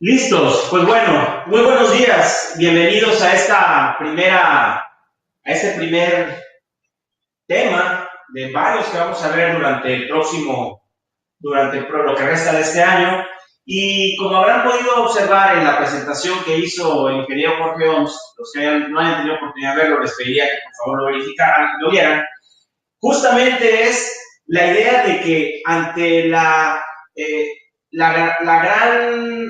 Listos, pues bueno, muy buenos días, bienvenidos a este primer tema de varios que vamos a ver lo que resta de este año. Y como habrán podido observar en la presentación que hizo el ingeniero Jorge Oms, los que no hayan tenido oportunidad de verlo, les pediría que por favor lo verificaran, lo vieran. Justamente es la idea de que ante eh, la gran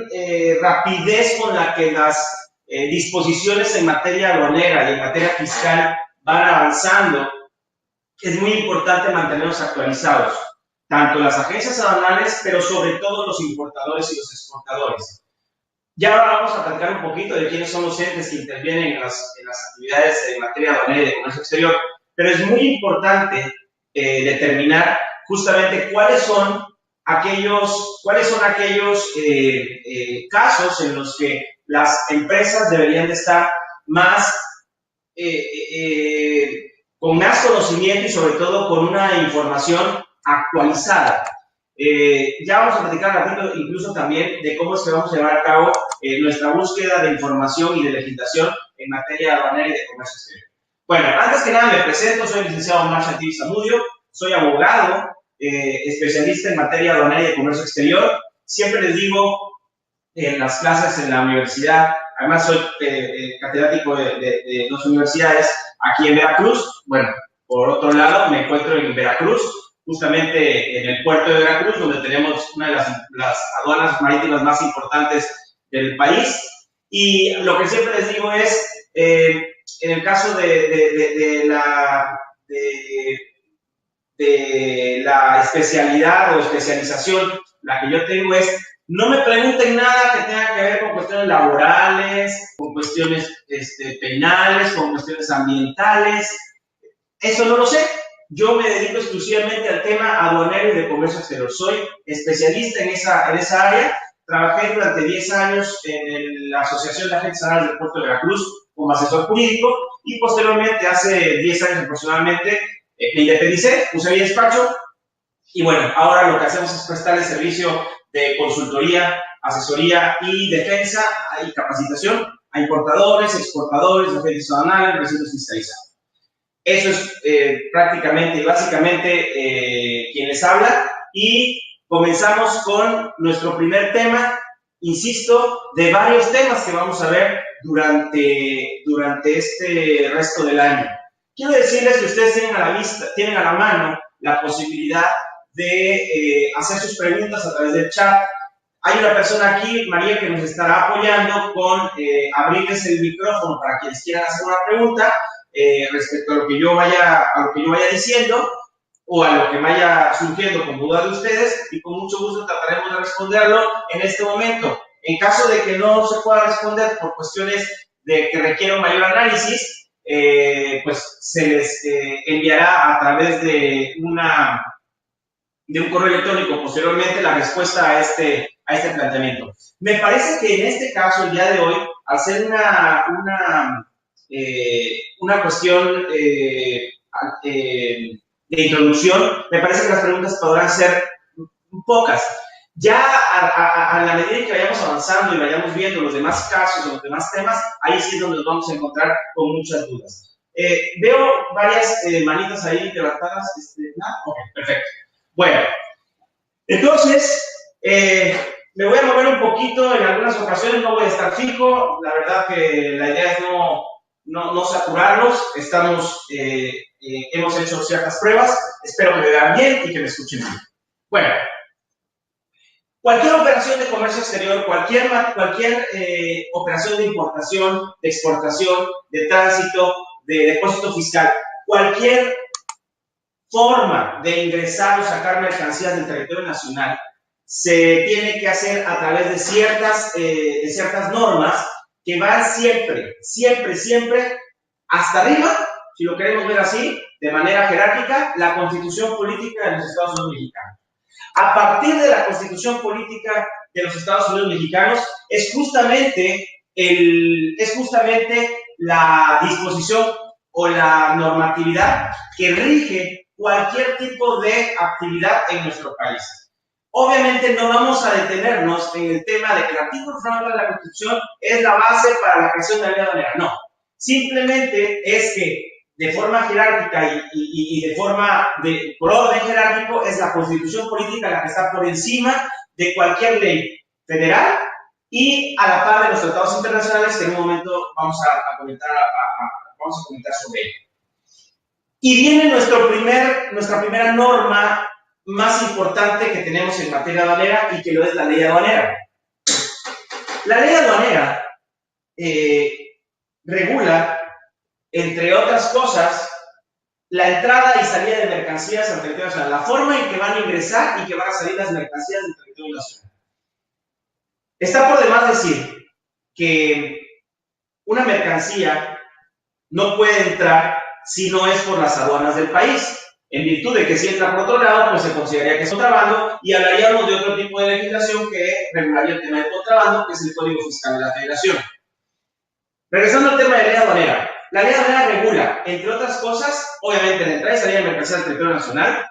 rapidez con la que las disposiciones en materia aduanera y en materia fiscal van avanzando, es muy importante mantenernos actualizados, tanto las agencias aduanales, pero sobre todo los importadores y los exportadores. Ya ahora vamos a platicar un poquito de quiénes son los entes que intervienen en las actividades en materia aduanera y de comercio exterior, pero es muy importante determinar justamente cuáles son aquellos casos en los que las empresas deberían de estar más eh, con más conocimiento y sobre todo con una información actualizada. Ya vamos a platicar un ratito incluso también de cómo es que vamos a llevar a cabo nuestra búsqueda de información y de legislación en materia aduanera y de comercio exterior. Bueno, antes que nada me presento, soy el licenciado Omar Chantilly Zamudio, soy abogado, especialista en materia aduanera y de comercio exterior. Siempre les digo en las clases en la universidad, además soy catedrático de dos universidades aquí en Veracruz. Bueno, por otro lado, me encuentro en Veracruz, justamente en el puerto de Veracruz, donde tenemos una de las aduanas marítimas más importantes del país. Y lo que siempre les digo es, en el caso de la especialidad o especialización, la que yo tengo es, no me pregunten nada que tenga que ver con cuestiones laborales, con cuestiones penales, con cuestiones ambientales. Eso no lo sé. Yo me dedico exclusivamente al tema aduanero y de comercio exterior. Soy especialista en esa área. Trabajé durante 10 años en la Asociación de Agentes Aduanales del Puerto de Veracruz como asesor jurídico y posteriormente, hace 10 años aproximadamente, me independicé, puse mi despacho y bueno, ahora lo que hacemos es prestar el servicio de consultoría, asesoría y defensa y capacitación a importadores, exportadores, agentes aduanales, recintos fiscalizados. Eso es prácticamente y básicamente quien les habla y comenzamos con nuestro primer tema, insisto, de varios temas que vamos a ver durante este resto del año. Quiero decirles que ustedes tienen a la mano la posibilidad de hacer sus preguntas a través del chat. Hay una persona aquí, María, que nos estará apoyando con abrirles el micrófono para quienes quieran hacer una pregunta respecto a lo que yo vaya diciendo o a lo que vaya surgiendo con duda de ustedes, y con mucho gusto trataremos de responderlo en este momento. En caso de que no se pueda responder por cuestiones de que requiera un mayor análisis, pues se les enviará a través de un correo electrónico posteriormente la respuesta a este planteamiento. Me parece que en este caso, el día de hoy, al ser una cuestión de introducción, me parece que las preguntas podrán ser pocas. Ya a la medida en que vayamos avanzando y vayamos viendo los demás casos, los demás temas, ahí sí es donde nos vamos a encontrar con muchas dudas. Veo varias manitas ahí levantadas. Ok, perfecto. Bueno, entonces, me voy a mover un poquito en algunas ocasiones, no voy a estar fijo, la verdad que la idea es no saturarlos, hemos hecho ciertas pruebas, espero que me vean bien y que me escuchen bien. Bueno, cualquier operación de comercio exterior, cualquier operación de importación, de exportación, de tránsito, de depósito fiscal, cualquier forma de ingresar o sacar mercancías del territorio nacional se tiene que hacer a través de ciertas normas que van siempre hasta arriba, si lo queremos ver así, de manera jerárquica, la Constitución Política de los Estados Unidos Mexicanos. A partir de la Constitución Política de los Estados Unidos Mexicanos es justamente la disposición o la normatividad que rige cualquier tipo de actividad en nuestro país. Obviamente no vamos a detenernos en el tema de que el artículo frontal de la Constitución es la base para la creación de la ley aduanera. No, simplemente es que de forma jerárquica y de forma por orden jerárquico es la Constitución política la que está por encima de cualquier ley federal y a la par de los tratados internacionales que en un momento vamos a comentar sobre ello. Y viene nuestra primera norma más importante que tenemos en materia aduanera y que lo es la ley aduanera. La ley aduanera regula, entre otras cosas, la entrada y salida de mercancías al territorio nacional, la forma en que van a ingresar y que van a salir las mercancías del territorio nacional. Está por demás decir que una mercancía no puede entrar si no es por las aduanas del país, en virtud de que si entra por otro lado, pues se consideraría que es contrabando y hablaríamos de otro tipo de legislación que regularía el tema del contrabando, que es el Código Fiscal de la Federación. Regresando al tema de ley aduanera, la ley aduanera regula, entre otras cosas, obviamente, la entrada y salida de mercancías del territorio nacional,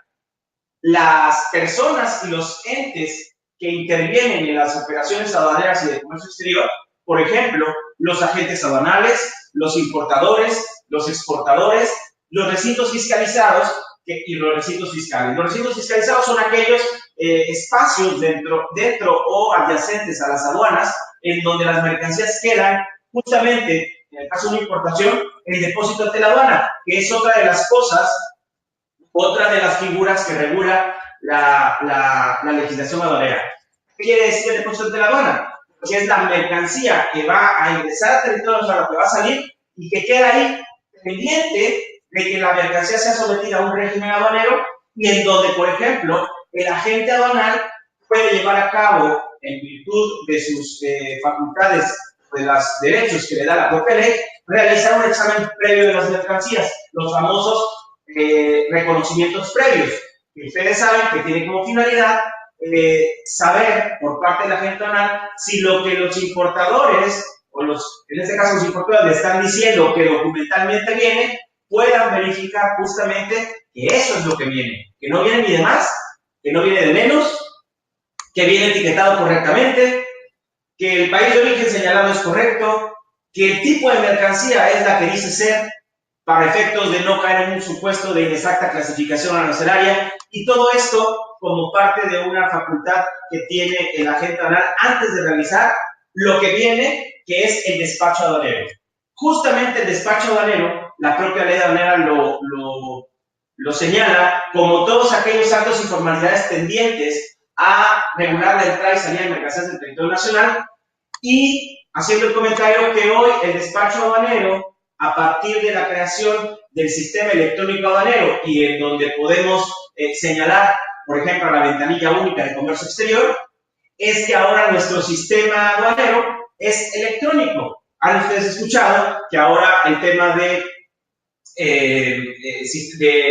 las personas y los entes que intervienen en las operaciones aduaneras y de comercio exterior, por ejemplo, los agentes aduanales, los importadores, los exportadores, los recintos fiscalizados y los recintos fiscales. Los recintos fiscalizados son aquellos espacios dentro o adyacentes a las aduanas en donde las mercancías quedan justamente, en el caso de una importación, el depósito ante la aduana, que es otra de las cosas, otra de las figuras que regula la legislación aduanera. ¿Qué quiere decir el depósito ante la aduana? Porque es la mercancía que va a ingresar al territorio nacional, que va a salir y que queda ahí pendiente de que la mercancía sea sometida a un régimen aduanero y en donde, por ejemplo, el agente aduanal puede llevar a cabo, en virtud de sus facultades, de los derechos que le da la propia ley, realizar un examen previo de las mercancías, los famosos reconocimientos previos, que ustedes saben que tienen como finalidad saber por parte de la agente aduanal si lo que los importadores, en este caso los importadores, le están diciendo que documentalmente viene, puedan verificar justamente que eso es lo que viene, que no viene ni de más, que no viene de menos, que viene etiquetado correctamente, que el país de origen señalado es correcto, que el tipo de mercancía es la que dice ser, para efectos de no caer en un supuesto de inexacta clasificación arancelaria, y todo esto como parte de una facultad que tiene el agente aduanal antes de realizar lo que viene, que es el despacho aduanero. Justamente el despacho aduanero, la propia ley aduanera lo señala como todos aquellos actos y formalidades tendientes a regular la entrada y salida de mercancías del territorio nacional, y haciendo el comentario que hoy el despacho aduanero, a partir de la creación del sistema electrónico aduanero y en donde podemos señalar, por ejemplo, la ventanilla única de comercio exterior, es que ahora nuestro sistema aduanero es electrónico. Han ustedes escuchado que ahora el tema de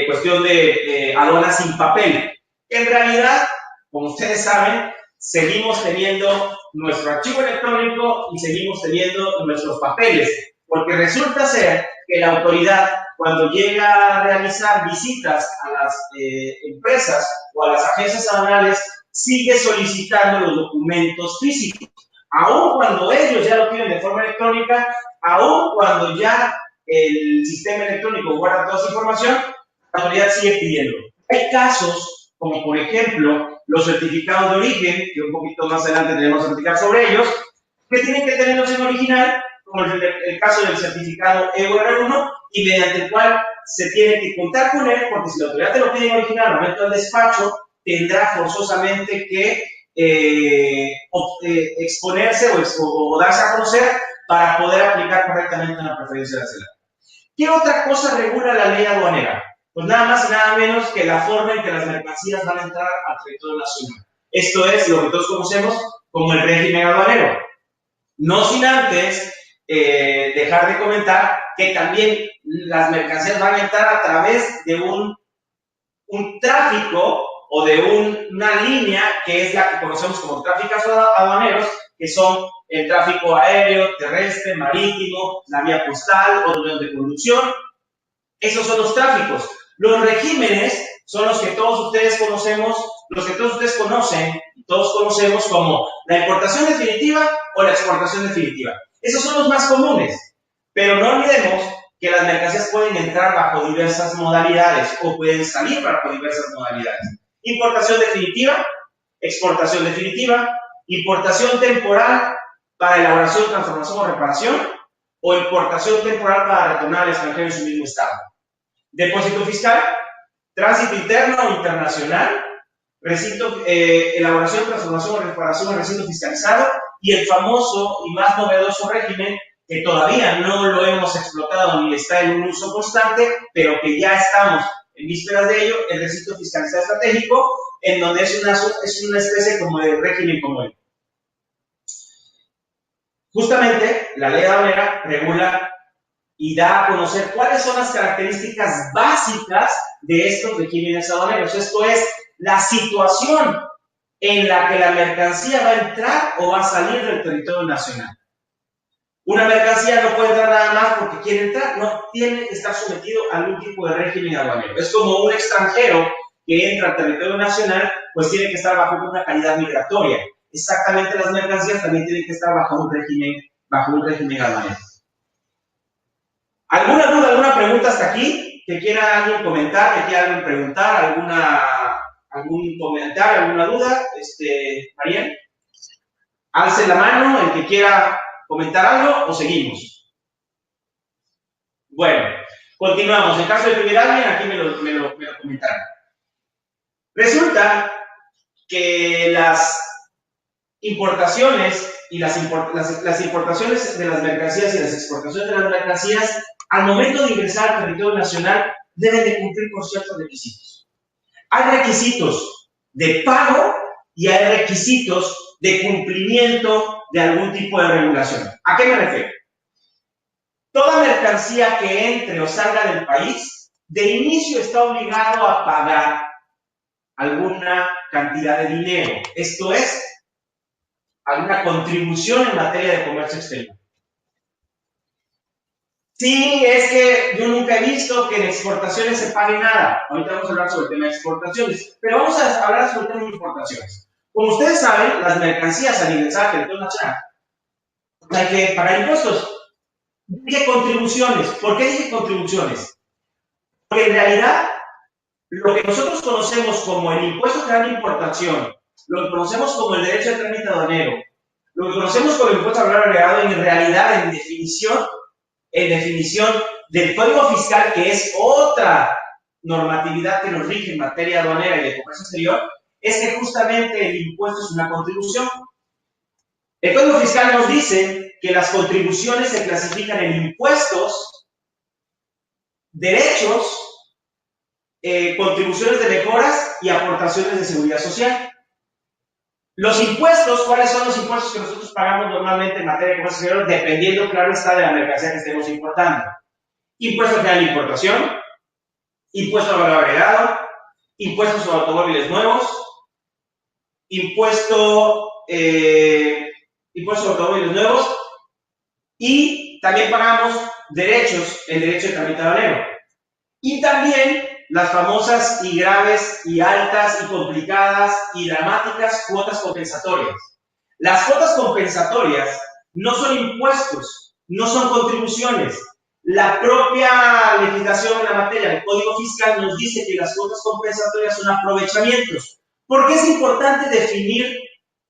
cuestión de aduanas sin papel, en realidad, como ustedes saben, seguimos teniendo nuestro archivo electrónico y seguimos teniendo nuestros papeles, porque resulta ser que la autoridad, cuando llega a realizar visitas a las empresas o a las agencias aduanales, sigue solicitando los documentos físicos, aun cuando ellos ya lo tienen de forma electrónica, aun cuando ya el sistema electrónico guarda toda esa información, la autoridad sigue pidiendo. Hay casos, como por ejemplo los certificados de origen, que un poquito más adelante tenemos que platicar sobre ellos, que tienen que tenerlos en original, como el caso del certificado EUR1, y mediante el cual se tiene que contar con él, porque si la autoridad te lo pide en original al momento del despacho, tendrá forzosamente que exponerse o darse a conocer para poder aplicar correctamente una preferencia arancelaria. ¿Qué otra cosa regula la ley aduanera? Pues nada más y nada menos que la forma en que las mercancías van a entrar al territorio nacional. Esto es lo que todos conocemos como el régimen aduanero. No sin antes dejar de comentar que también las mercancías van a entrar a través de un tráfico o de una línea que es la que conocemos como tráficos aduaneros, que son el tráfico aéreo, terrestre, marítimo, la vía postal o medios de conducción. Esos son los tráficos. Los regímenes son los que todos ustedes conocemos los que todos ustedes conocen, y todos conocemos como la importación definitiva o la exportación definitiva. Esos son los más comunes, pero no olvidemos que las mercancías pueden entrar bajo diversas modalidades o pueden salir bajo diversas modalidades. Importación definitiva, exportación definitiva, importación temporal para elaboración, transformación o reparación, o importación temporal para retornar al extranjero en su mismo estado. Depósito fiscal, tránsito interno o internacional, elaboración, transformación o reparación de recinto fiscalizado, y el famoso y más novedoso régimen que todavía no lo hemos explotado ni está en un uso constante, pero que ya estamos en vísperas de ello, el recinto fiscalizado estratégico, en donde es una especie como de régimen común. Justamente, la ley aduanera regula y da a conocer cuáles son las características básicas de estos regímenes aduaneros. Esto es, la situación en la que la mercancía va a entrar o va a salir del territorio nacional. Una mercancía no puede entrar nada más porque quiere entrar, no tiene que estar sometido a algún tipo de régimen aduanero. Es como un extranjero que entra al territorio nacional, pues tiene que estar bajo una calidad migratoria. Exactamente, las mercancías también tienen que estar bajo un régimen aduanero. ¿Alguna duda, alguna pregunta hasta aquí? ¿Que quiera alguien comentar, que quiera alguien preguntar, algún comentario, alguna duda? Mariel, alce la mano el que quiera comentar algo o seguimos. Bueno, continuamos. En caso de que hubiera alguien, aquí me lo comentarán. Resulta que las importaciones y las importaciones de las mercancías y las exportaciones de las mercancías, al momento de ingresar al territorio nacional, deben de cumplir con ciertos requisitos. Hay requisitos de pago y hay requisitos de cumplimiento de algún tipo de regulación. ¿A qué me refiero? Toda mercancía que entre o salga del país, de inicio está obligado a pagar alguna cantidad de dinero. Esto es, alguna contribución en materia de comercio exterior. Sí, es que yo nunca he visto que en exportaciones se pague nada. Ahorita vamos a hablar sobre el tema de exportaciones, pero vamos a hablar sobre el tema de importaciones. Como ustedes saben, las mercancías al ingresar al territorio nacional hay que pagar impuestos. Dije contribuciones. ¿Por qué dije contribuciones? Porque en realidad, lo que nosotros conocemos como el impuesto general de importación, lo que conocemos como el derecho de trámite aduanero, lo que conocemos como el impuesto al valor agregado, en realidad, en definición del Código Fiscal, que es otra normatividad que nos rige en materia aduanera y de comercio exterior, es que justamente el impuesto es una contribución. El Código Fiscal nos dice que las contribuciones se clasifican en impuestos, derechos, contribuciones de mejoras y aportaciones de seguridad social. Los impuestos, ¿cuáles son los impuestos que nosotros pagamos normalmente en materia de comercio exterior? Dependiendo, claro está, de la mercancía que estemos importando. Impuesto general de importación, impuesto al valor agregado, impuestos sobre automóviles nuevos, impuesto sobre automóviles nuevos, y también pagamos derechos, el derecho de trámite aduanero. Y también las famosas y graves y altas y complicadas y dramáticas cuotas compensatorias. Las cuotas compensatorias no son impuestos, no son contribuciones. La propia legislación en la materia del Código Fiscal nos dice que las cuotas compensatorias son aprovechamientos. ¿Por qué es importante definir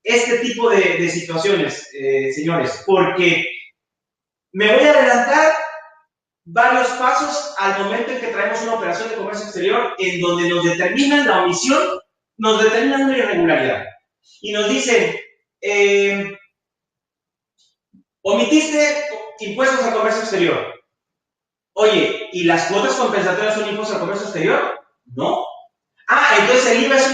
este tipo de situaciones, señores? Porque me voy a adelantar varios pasos al momento en que traemos una operación de comercio exterior en donde nos determinan la omisión, nos determinan una irregularidad. Y nos dicen, omitiste impuestos al comercio exterior. Oye, ¿y las cuotas compensatorias son impuestos al comercio exterior? No. Ah, entonces el IVA es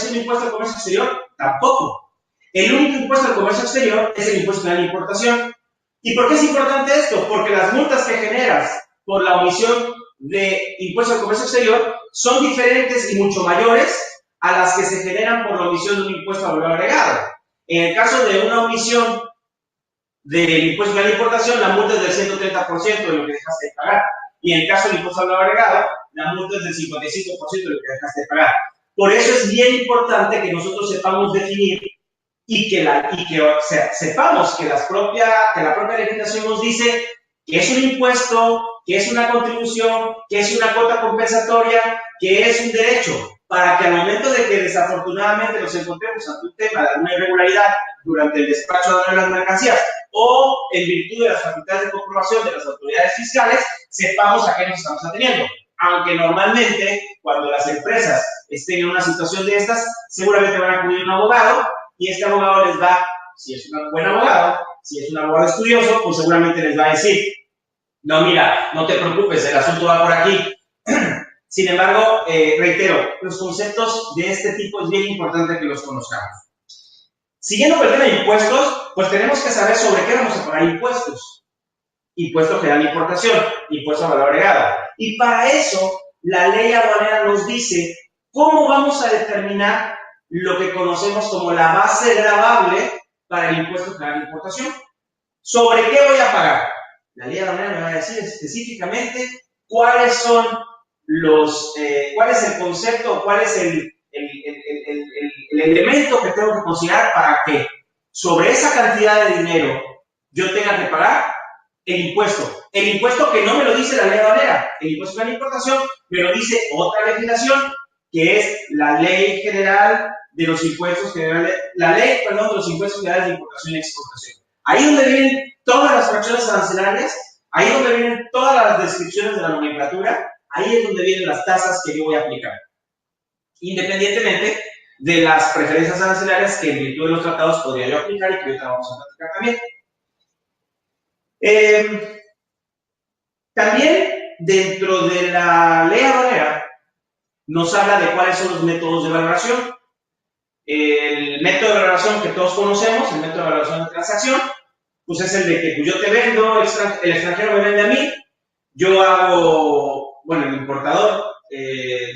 un impuesto al comercio exterior. Tampoco. El único impuesto al comercio exterior es el impuesto general de importación. ¿Y por qué es importante esto? Porque las multas que generas por la omisión de impuesto al comercio exterior son diferentes y mucho mayores a las que se generan por la omisión de un impuesto al valor agregado. En el caso de una omisión del impuesto general de importación, la multa es del 130% de lo que dejaste de pagar. Y en el caso del impuesto al valor agregado, la multa es del 55% de lo que dejaste de pagar. Por eso es bien importante que nosotros sepamos definir sepamos que la propia legislación nos dice que es un impuesto, que es una contribución, que es una cuota compensatoria, que es un derecho, para que al momento de que desafortunadamente nos encontremos ante un tema de alguna irregularidad durante el despacho de las mercancías o en virtud de las facultades de comprobación de las autoridades fiscales, sepamos a qué nos estamos ateniendo. Aunque normalmente, cuando las empresas estén en una situación de estas, seguramente van a acudir a un abogado y este abogado les va, si es un buen abogado, si es un abogado estudioso, pues seguramente les va a decir, no, mira, no te preocupes, el asunto va por aquí. Sin embargo, reitero, los conceptos de este tipo es bien importante que los conozcamos. Siguiendo con el tema de impuestos, pues tenemos que saber sobre qué vamos a pagar impuestos. Impuesto general de importación, impuesto a valor agregado. Y para eso, la ley aduanera nos dice cómo vamos a determinar lo que conocemos como la base gravable para el impuesto general de importación. ¿Sobre qué voy a pagar? La ley aduanera me va a decir específicamente cuáles son cuál es el concepto, cuál es el elemento que tengo que considerar para que sobre esa cantidad de dinero yo tenga que pagar el impuesto. El impuesto que no me lo dice la ley aduanera, el impuesto de la importación me lo dice otra legislación, que es la ley general de los impuestos generales, de los impuestos generales de importación y exportación. Ahí donde vienen todas las fracciones arancelarias, ahí donde vienen todas las descripciones de la nomenclatura, ahí es donde vienen las tasas que yo voy a aplicar. Independientemente de las preferencias arancelarias que en virtud de los tratados podría yo aplicar y que ahorita vamos a platicar también. También dentro de la ley aduanera nos habla de cuáles son los métodos de valoración. El método de valoración que todos conocemos, el método de valoración de transacción, pues es el de que pues yo te vendo, el extranjero me vende a mí, yo hago, bueno, el importador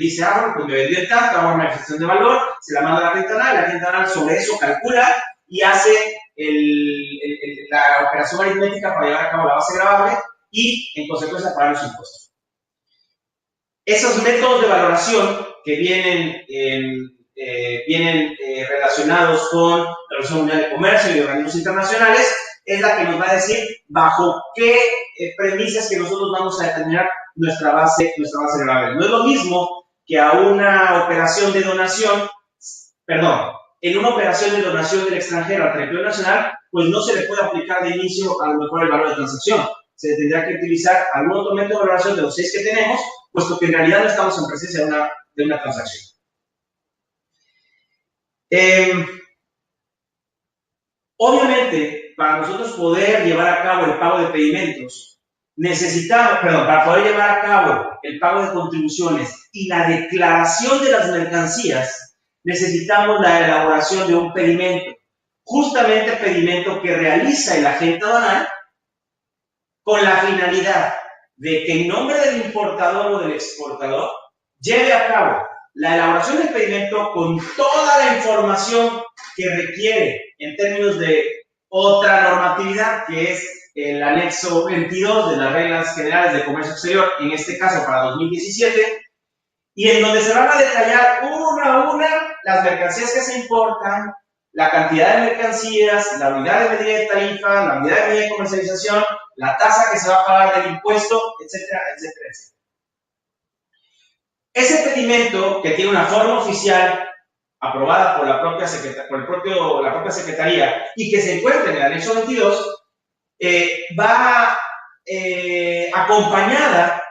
dice, pues me vendió el tanto, hago una manifestación de valor, se la manda a la gente anual sobre eso calcula y hace la operación aritmética para llevar a cabo la base gravable y, en consecuencia, pagar los impuestos. Esos métodos de valoración que vienen relacionados con la Organización Mundial de Comercio y organismos internacionales es la que nos va a decir bajo qué premisas que nosotros vamos a determinar nuestra base gravable. No es lo mismo que a una operación de donación, en una operación de donación del extranjero al territorio nacional, pues no se le puede aplicar de inicio a lo mejor el valor de transacción. Se tendrá que utilizar algún otro método de valoración de los 6 que tenemos, puesto que en realidad no estamos en presencia de una transacción. Obviamente, para nosotros poder llevar a cabo el pago de pedimentos, para poder llevar a cabo el pago de contribuciones y la declaración de las mercancías, necesitamos la elaboración de un pedimento, justamente el pedimento que realiza el agente aduanal con la finalidad de que en nombre del importador o del exportador lleve a cabo la elaboración del pedimento con toda la información que requiere en términos de otra normatividad, que es el anexo 22 de las reglas generales de comercio exterior, en este caso para 2017, y en donde se van a detallar una a una las mercancías que se importan, la cantidad de mercancías, la unidad de medida de tarifa, la unidad de medida de comercialización, la tasa que se va a pagar del impuesto, etcétera, etcétera, etcétera. Ese pedimento, que tiene una forma oficial aprobada por la propia Secretaría y que se encuentra en el anexo 22, va acompañada,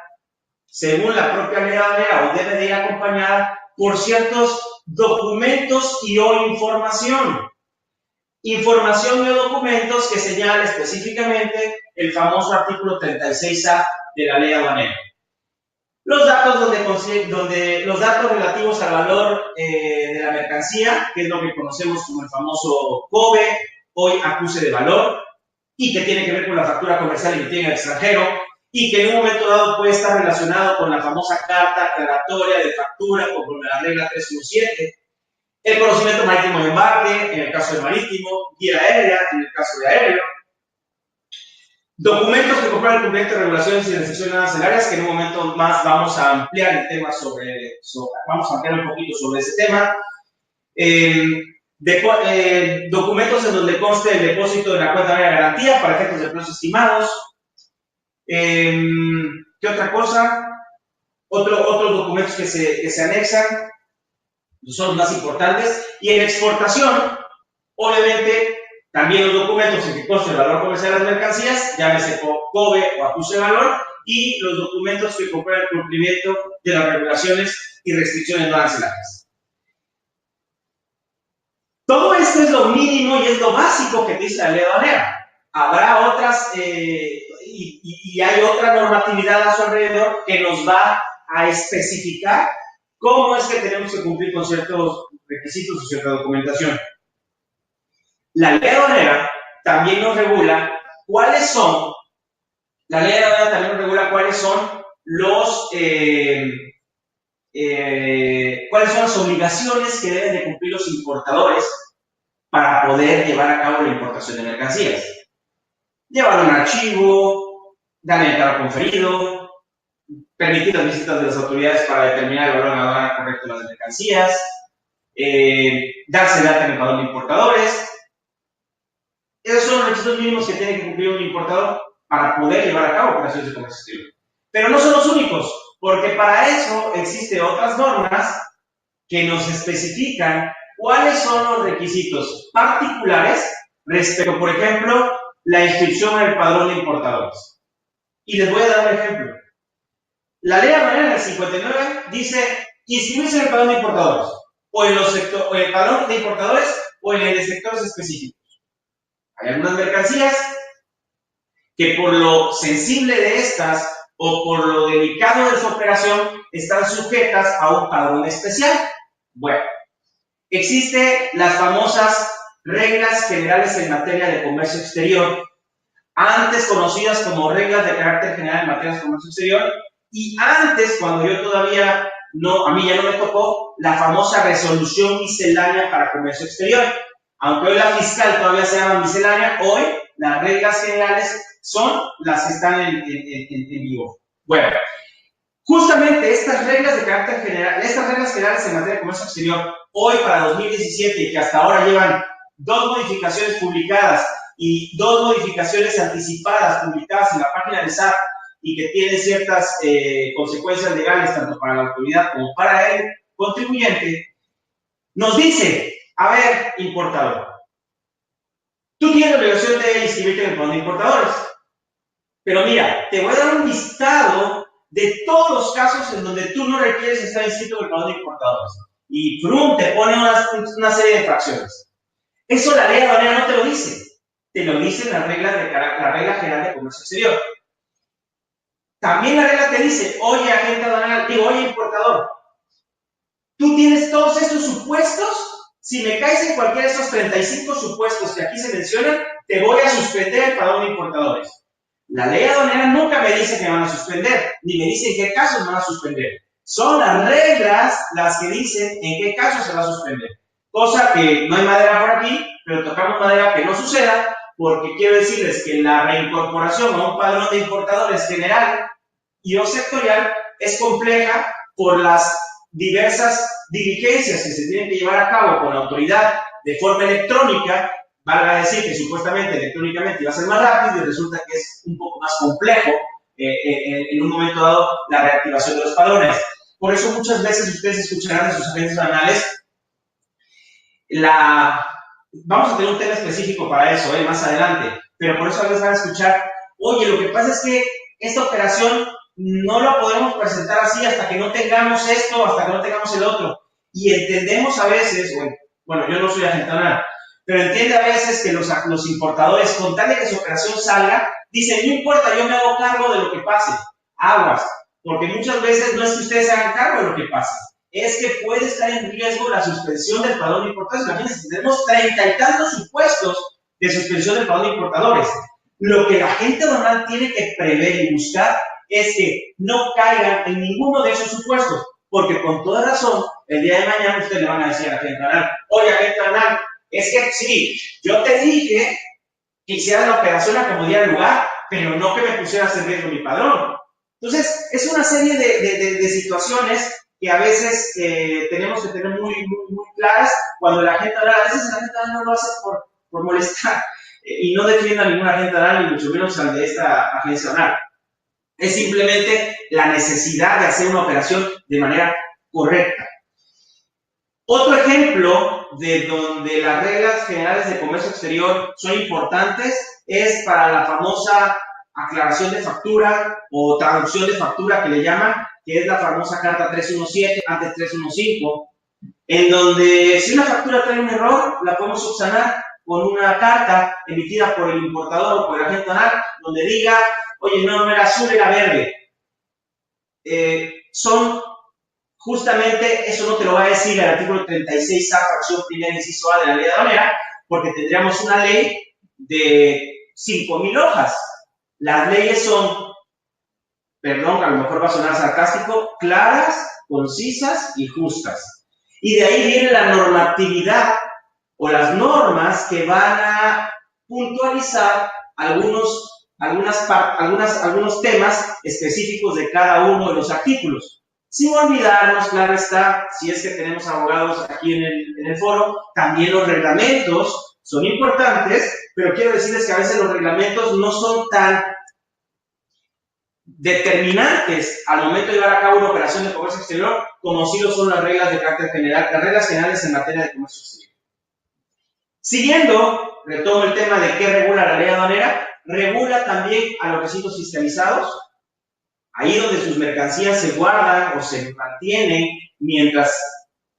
según la propia ley aduanera, o debe de ir acompañada por ciertos documentos y o información. Información y o documentos que señala específicamente el famoso artículo 36A de la ley aduanera. Los datos los datos relativos al valor de la mercancía, que es lo que conocemos como el famoso COBE, hoy acuse de valor, y que tiene que ver con la factura comercial emitida en el extranjero, y que en un momento dado puede estar relacionado con la famosa carta aclaratoria de factura, conforme a la regla 317, el conocimiento marítimo de embarque, en el caso de marítimo, guía aérea, en el caso de aéreo. Documentos que comprueban el cumplimiento de regulaciones y restricciones arancelarias, que en un momento más vamos a ampliar el tema vamos a ampliar un poquito sobre ese tema. Documentos en donde conste el depósito de la cuenta de garantía para efectos de plazos estimados. ¿Qué otra cosa? Otros documentos que se anexan son los más importantes. Y en exportación, obviamente, también los documentos en que conste el valor comercial de las mercancías, llámese COBE o acuse de valor, y los documentos que comprueban el cumplimiento de las regulaciones y restricciones no arancelarias. Todo esto es lo mínimo y es lo básico que dice la ley aduanera. Habrá otras, y hay otra normatividad a su alrededor que nos va a especificar cómo es que tenemos que cumplir con ciertos requisitos o cierta documentación. La ley aduanera también nos regula cuáles son, cuáles son las obligaciones que deben de cumplir los importadores para poder llevar a cabo la importación de mercancías. Llevar un archivo, dar el encargo conferido, permitir las visitas de las autoridades para determinar el valor en aduana correcto de las mercancías, darse de alta en el padrón de importadores. Esos son los requisitos mínimos que tiene que cumplir un importador para poder llevar a cabo operaciones de comercio exterior. Pero no son los únicos, porque para eso existen otras normas que nos especifican cuáles son los requisitos particulares respecto, por ejemplo, la inscripción en el padrón de importadores. Y les voy a dar un ejemplo. La ley aduanera en el 59 dice inscribirse en el padrón de importadores, o en el padrón de importadores, o en el de sectores específicos. Hay algunas mercancías que por lo sensible de estas o por lo delicado de su operación están sujetas a un padrón especial. Bueno, existen las famosas reglas generales en materia de comercio exterior, antes conocidas como reglas de carácter general en materia de comercio exterior, y antes, cuando yo todavía a mí ya no me tocó, la famosa resolución miscelánea para comercio exterior. Aunque hoy la fiscal todavía se llama miscelánea, hoy las reglas generales son las que están en vigor. Bueno, justamente estas reglas de carácter general, estas reglas generales en materia de comercio exterior, hoy para 2017, y que hasta ahora llevan 2 modificaciones publicadas y 2 modificaciones anticipadas publicadas en la página de SAT y que tienen ciertas consecuencias legales tanto para la autoridad como para el contribuyente, nos dice: a ver, importador, tú tienes la obligación de inscribirte en el padrón de importadores, pero mira, te voy a dar un listado de todos los casos en donde tú no requieres estar inscrito en el padrón de importadores. Y FRUM te pone una serie de fracciones. Eso la ley aduanera no te lo dice. Te lo dicen la regla general de comercio exterior. También la regla te dice: oye, agente aduanal, oye, importador, tú tienes todos estos supuestos. Si me caes en cualquiera de esos 35 supuestos que aquí se mencionan, te voy a suspender el padrón de importadores. La ley aduanera nunca me dice que me van a suspender, ni me dice en qué casos me van a suspender. Son las reglas las que dicen en qué casos se va a suspender. Cosa que no hay madera por aquí, pero tocamos madera que no suceda, porque quiero decirles que la reincorporación a un padrón de importadores general y o sectorial es compleja por las diversas diligencias que se tienen que llevar a cabo con la autoridad de forma electrónica. Valga decir que supuestamente electrónicamente iba a ser más rápido y resulta que es un poco más complejo en un momento dado la reactivación de los padrones. Por eso muchas veces ustedes escucharán de sus agentes aduanales vamos a tener un tema específico para eso más adelante, pero por eso a veces van a escuchar: oye, lo que pasa es que esta operación no la podemos presentar así hasta que no tengamos esto, hasta que no tengamos el otro. Y entendemos a veces, bueno, yo no soy agente aduanal, pero entiende a veces que los importadores, con tal de que su operación salga, dicen: no importa, yo me hago cargo de lo que pase. Aguas, porque muchas veces no es que ustedes se hagan cargo de lo que pasa, es que puede estar en riesgo la suspensión del padrón de importadores. Imagínense, tenemos 30 y tantos supuestos de suspensión del padrón de importadores. Lo que la agente aduanal tiene que prever y buscar es que no caigan en ninguno de esos supuestos, porque con toda razón, el día de mañana ustedes le van a decir a la agente aduanal: oye, agente aduanal, es que sí, yo te dije que hicieras la operación a como diera lugar, pero no que me pusieras en riesgo mi padrón. Entonces, es una serie de situaciones que a veces tenemos que tener muy claras cuando la gente habla. A veces la gente no lo hace por molestar y no defiende a ningún agente aduanal, ni mucho menos al de esta agencia aduanal. Es simplemente la necesidad de hacer una operación de manera correcta. Otro ejemplo de donde las reglas generales de comercio exterior son importantes es para la famosa aclaración de factura o traducción de factura que le llaman, que es la famosa carta 317, antes 315, en donde si una factura trae un error, la podemos subsanar con una carta emitida por el importador o por el agente aduanal, donde diga, oye, no era azul, era verde. Justamente eso no te lo va a decir el artículo 36A, fracción primera, inciso A de la ley aduanera, porque tendríamos una ley de 5,000 hojas. Las leyes son, perdón, a lo mejor va a sonar sarcástico, claras, concisas y justas. Y de ahí viene la normatividad o las normas que van a puntualizar algunos temas específicos de cada uno de los artículos. Sin olvidarnos, claro está, si es que tenemos abogados aquí en el foro, también los reglamentos son importantes, pero quiero decirles que a veces los reglamentos no son tan determinantes al momento de llevar a cabo una operación de comercio exterior como sí lo son las reglas de carácter general, las reglas generales en materia de comercio exterior. Siguiendo, retomo el tema de qué regula la ley aduanera, regula también a los recintos fiscalizados, ahí donde sus mercancías se guardan o se mantienen mientras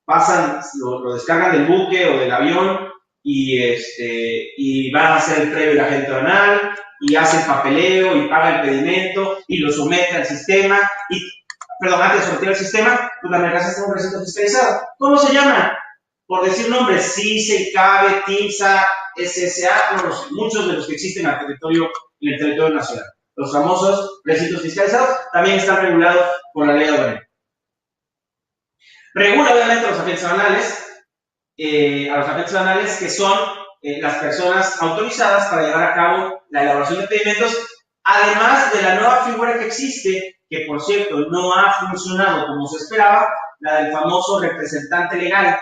pasan, lo descargan del buque o del avión y van a hacer el previo el agente aduanal y hace el papeleo y paga el pedimento y lo somete al sistema antes de someter al sistema, pues la mercancía está en un recinto fiscalizado. ¿Cómo se llama? Por decir nombres, CICE, ICABE, TIMSA, SSA, no lo sé, muchos de los que existen en el territorio nacional. Los famosos recintos fiscalizados también están regulados por la ley aduanera. Regula obviamente a los agentes aduanales, que son las personas autorizadas para llevar a cabo la elaboración de pedimentos, además de la nueva figura que existe, que por cierto no ha funcionado como se esperaba, la del famoso representante legal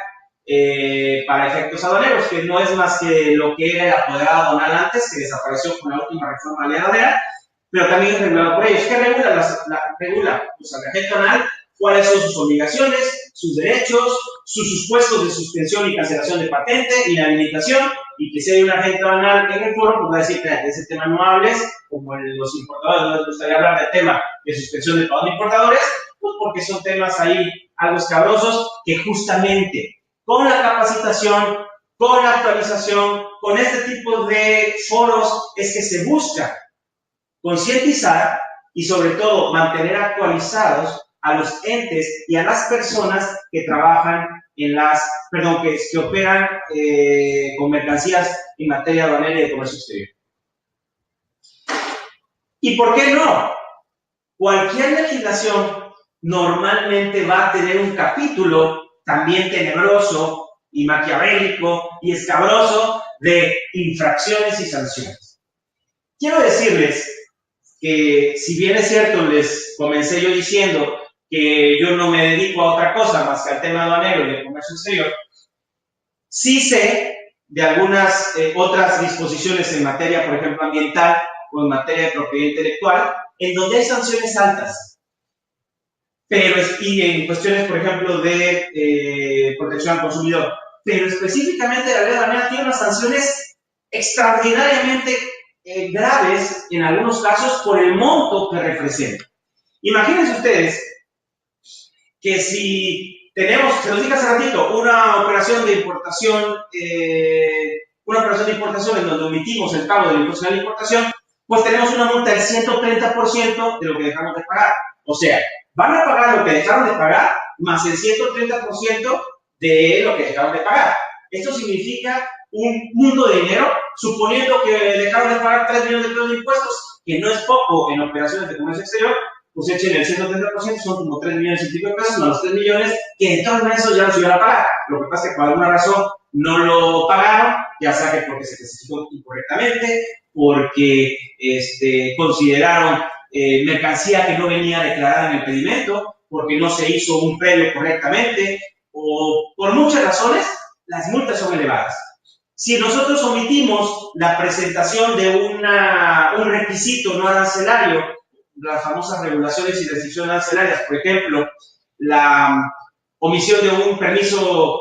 para efectos aduaneros, que no es más que lo que era el apoderado aduanal antes, que desapareció con la última reforma de la ley aduanera, pero también es regulado por ellos. ¿Qué regula? Regula pues, al agente aduanal cuáles son sus obligaciones, sus derechos, sus supuestos de suspensión y cancelación de patente, inhabilitación, y que si hay un agente aduanal en el foro, pues va a decir que de ese tema no hables, como los importadores no les gustaría hablar del tema de suspensión de pagos de importadores, pues porque son temas ahí algo escabrosos que justamente con la capacitación, con la actualización, con este tipo de foros es que se busca concientizar y sobre todo mantener actualizados a los entes y a las personas que trabajan que operan con mercancías en materia aduanera y de comercio exterior. ¿Y por qué no? Cualquier legislación normalmente va a tener un capítulo también tenebroso y maquiavélico y escabroso de infracciones y sanciones. Quiero decirles que si bien es cierto, les comencé yo diciendo que yo no me dedico a otra cosa más que al tema aduanero y de comercio exterior, sí sé de algunas otras disposiciones en materia, por ejemplo, ambiental o en materia de propiedad intelectual, en donde hay sanciones altas. Y en cuestiones, por ejemplo, de protección al consumidor. Pero específicamente la ley aduanera tiene unas sanciones extraordinariamente graves, en algunos casos, por el monto que representa. Imagínense ustedes que si tenemos, se los dije hace ratito, una operación de importación en donde omitimos el pago del impuesto de la importación, pues tenemos una multa del 130% de lo que dejamos de pagar. O sea, van a pagar lo que dejaron de pagar más el 130% de lo que dejaron de pagar. Esto significa un mundo de dinero, suponiendo que dejaron de pagar 3 millones de pesos de impuestos, que no es poco en operaciones de comercio exterior, pues echen el 130%, son como 3 millones y pico de pesos, más los 3 millones, que de todas maneras ya los iban a pagar. Lo que pasa es que por alguna razón no lo pagaron, ya sea que porque se clasificó incorrectamente, porque consideraron mercancía que no venía declarada en el pedimento, porque no se hizo un previo correctamente, o por muchas razones, las multas son elevadas. Si nosotros omitimos la presentación de un requisito no arancelario, las famosas regulaciones y restricciones arancelarias, por ejemplo, la omisión de un permiso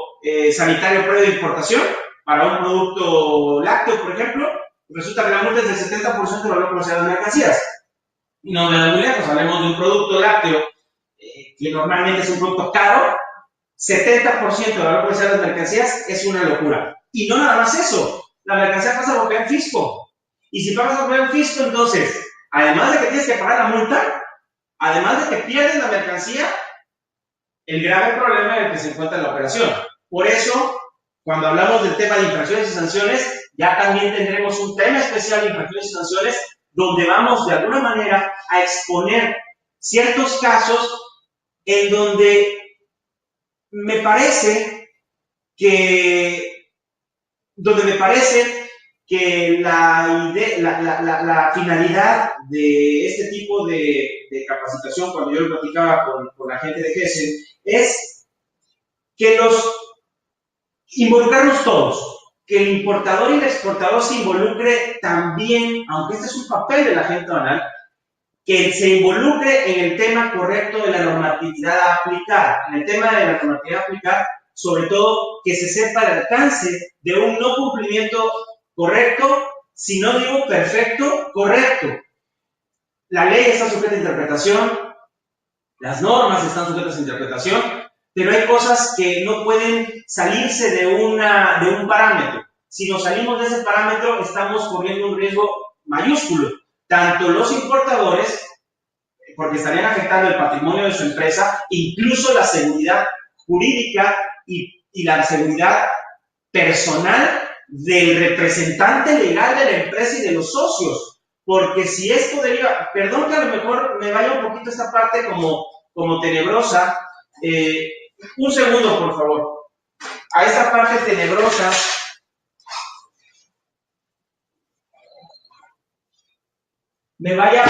sanitario previo de importación para un producto lácteo, por ejemplo, resulta que la multa es del 70% del valor comercial de las mercancías. Y no me da muy lejos, hablemos de un producto lácteo que normalmente es un producto caro, 70% del valor comercial de las mercancías es una locura. Y no nada más eso, la mercancía pasa por el fisco. Y si pasas por el fisco, entonces, además de que tienes que pagar la multa, además de que pierdes la mercancía, el grave problema en el que se encuentra la operación. Por eso, cuando hablamos del tema de infracciones y sanciones, ya también tendremos un tema especial de infracciones y sanciones, donde vamos de alguna manera a exponer ciertos casos en donde me parece que la finalidad de este tipo de capacitación, cuando yo lo platicaba con la gente de GESEL, es que involucrarnos todos, que el importador y el exportador se involucre también, aunque este es un papel de la agente aduanal, que se involucre en el tema correcto de la normatividad a aplicar. En el tema de la normatividad a aplicar, sobre todo, que se sepa el alcance de un no cumplimiento correcto, si no digo perfecto, correcto. La ley está sujeta a interpretación, las normas están sujetas a interpretación, pero hay cosas que no pueden salirse de un parámetro. Si nos salimos de ese parámetro, estamos corriendo un riesgo mayúsculo. Tanto los importadores, porque estarían afectando el patrimonio de su empresa, incluso la seguridad jurídica y la seguridad personal del representante legal de la empresa y de los socios. Porque si esto deriva, perdón que a lo mejor me vaya un poquito esta parte como tenebrosa, un segundo por favor, a esta parte tenebrosa, me vaya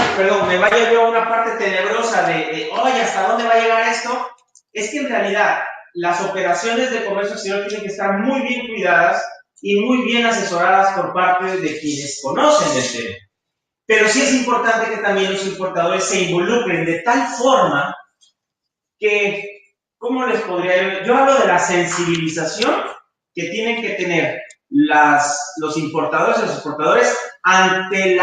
yo a una parte tenebrosa de oye, ¿hasta dónde va a llegar esto? Es que en realidad las operaciones de comercio exterior tienen que estar muy bien cuidadas y muy bien asesoradas por parte de quienes conocen el tema. Pero sí es importante que también los importadores se involucren de tal forma que, ¿cómo les podría yo hablo de la sensibilización que tienen que tener los importadores y los exportadores ante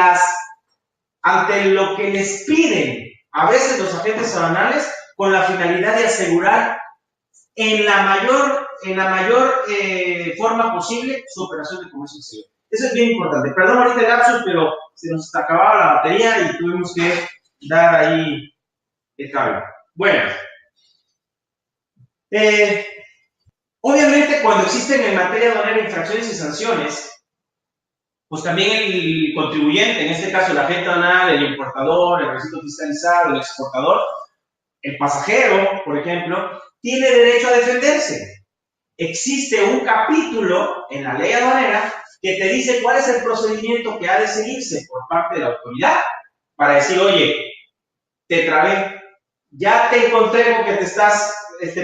lo que les piden a veces los agentes aduanales con la finalidad de asegurar en la mayor forma posible su operación de comercio exterior. Eso es bien importante. Perdón ahorita el lapsus, pero se nos acababa la batería y tuvimos que dar ahí el cable. Bueno, obviamente cuando existen en materia aduanera infracciones y sanciones, pues también el contribuyente, en este caso el agente aduanal, el importador, el recinto fiscalizado, el exportador, el pasajero, por ejemplo, tiene derecho a defenderse. Existe un capítulo en la ley aduanera que te dice cuál es el procedimiento que ha de seguirse por parte de la autoridad para decir, oye, te trabé, ya te encontré con que te estás